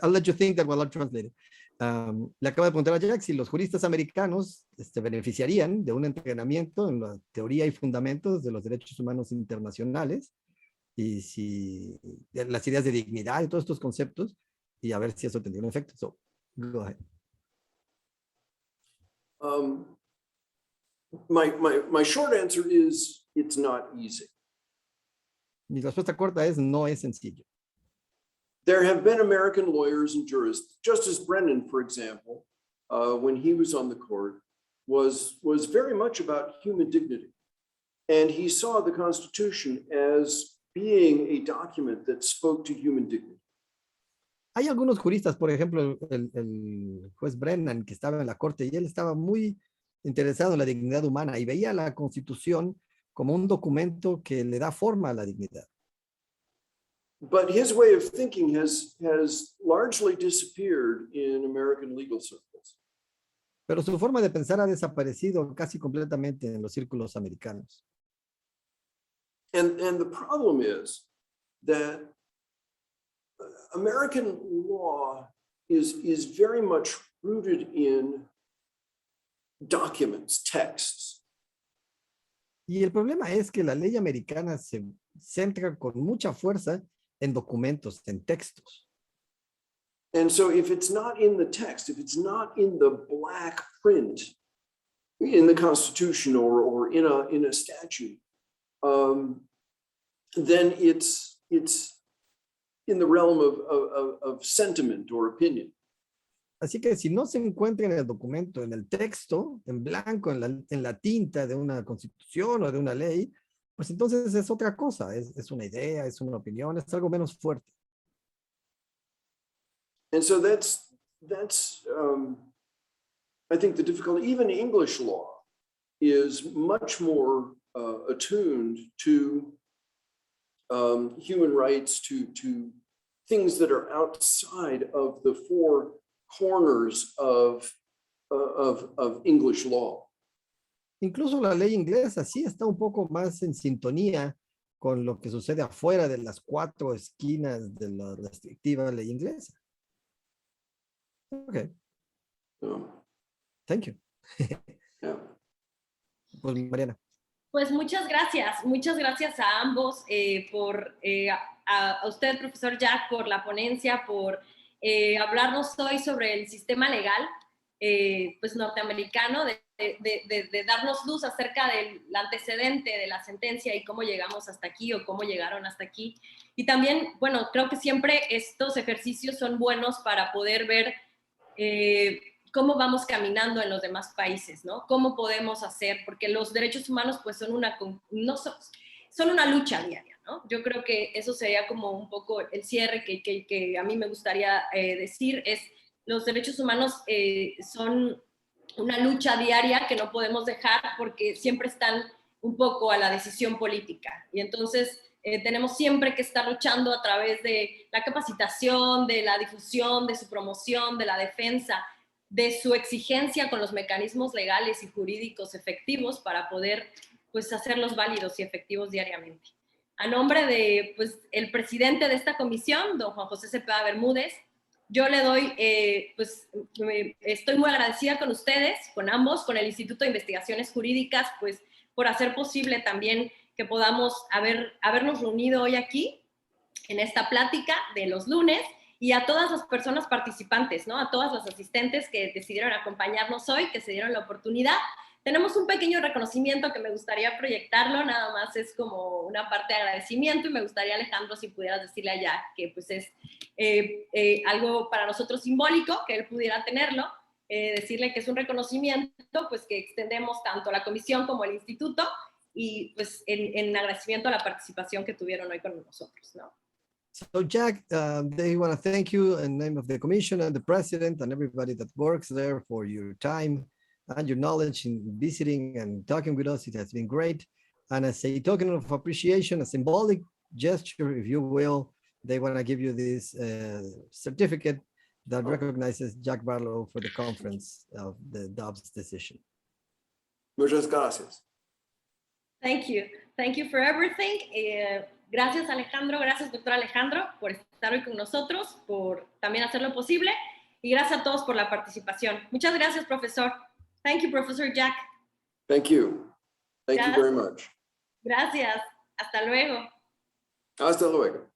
I'll let you think that while I'll translate it. Le acabo de preguntar a Jack si los juristas americanos beneficiarían de un entrenamiento en la teoría y fundamentos de los derechos humanos internacionales y si de las ideas de dignidad y todos estos conceptos, y a ver si eso tendría un efecto. So, go ahead.
My short answer is it's not easy.
Mi respuesta corta es no es sencillo.
There have been American lawyers and jurists, Justice Brennan, for example, when he was on the court, was very much about human dignity. And he saw the Constitution as being a document that spoke to human dignity.
Hay algunos juristas, por ejemplo, el juez Brennan, que estaba en la corte, y él estaba muy interesado en la dignidad humana y veía la Constitución como un documento que le da forma a la dignidad.
But his way of thinking has largely disappeared in American legal circles.
Pero su forma de pensar ha desaparecido casi completamente en los círculos americanos.
And the problem is that American law is very much rooted in documents, texts.
Y el problema es que la ley americana se centra con mucha fuerza en documentos, en textos.
And so if it's not in the text, if it's not in the black print in the Constitution or in a statute, then it's in the realm of sentiment or opinion.
Así que si no se encuentra en el documento, en el texto, en blanco, en la tinta de una constitución o de una ley, pues entonces es otra cosa, es una idea, es una opinión, es algo menos fuerte.
And so that's I think the difficulty. Even English law is much more attuned to human rights, to things that are outside of the four corners of English law.
Incluso la ley inglesa sí está un poco más en sintonía con lo que sucede afuera de las cuatro esquinas de la restrictiva ley inglesa. Okay. Thank you.
Yeah.
Pues Mariana.
Pues muchas gracias a ambos, a usted, profesor Jack, por la ponencia, por hablarnos hoy sobre el sistema legal pues norteamericano, de darnos luz acerca del antecedente de la sentencia y cómo llegamos hasta aquí o cómo llegaron hasta aquí. Y también, bueno, creo que siempre estos ejercicios son buenos para poder ver cómo vamos caminando en los demás países, ¿no? Cómo podemos hacer, porque los derechos humanos pues son una lucha diaria, ¿no? Yo creo que eso sería como un poco el cierre que a mí me gustaría decir, es los derechos humanos son una lucha diaria que no podemos dejar porque siempre están un poco a la decisión política. Y entonces tenemos siempre que estar luchando a través de la capacitación, de la difusión, de su promoción, de la defensa, de su exigencia con los mecanismos legales y jurídicos efectivos para poder pues, hacerlos válidos y efectivos diariamente. A nombre de pues, el presidente de esta comisión, don Juan José Cepeda Bermúdez, yo le doy, estoy muy agradecida con ustedes, con ambos, con el Instituto de Investigaciones Jurídicas, pues por hacer posible también que podamos habernos reunido hoy aquí en esta plática de los lunes y a todas las personas participantes, ¿no? A todas las asistentes que decidieron acompañarnos hoy, que se dieron la oportunidad. Tenemos un pequeño reconocimiento que me gustaría proyectarlo, nada más es como una parte de agradecimiento, y me gustaría, Alejandro, si pudieras decirle a Jack que pues es algo para nosotros simbólico, que él pudiera tenerlo, decirle que es un reconocimiento pues que extendemos tanto a la comisión como al instituto, y pues en agradecimiento a la participación que tuvieron hoy con nosotros, ¿no?
So Jack, they want to thank you in the name of the commission and the president and everybody that works there for your time and your knowledge in visiting and talking with us. It has been great. And as a token of appreciation, a symbolic gesture, if you will, they want to give you this certificate that recognizes Jack Barlow for the conference of the Dobbs decision.
Muchas gracias.
Thank you. Thank you for everything. Gracias, Alejandro. Gracias, doctor Alejandro, por estar hoy con nosotros, por también hacerlo posible. Y gracias a todos por la participación. Muchas gracias, profesor. Thank you, Professor Jack.
Thank you. Thank you very much.
Gracias. Hasta luego.
Hasta luego.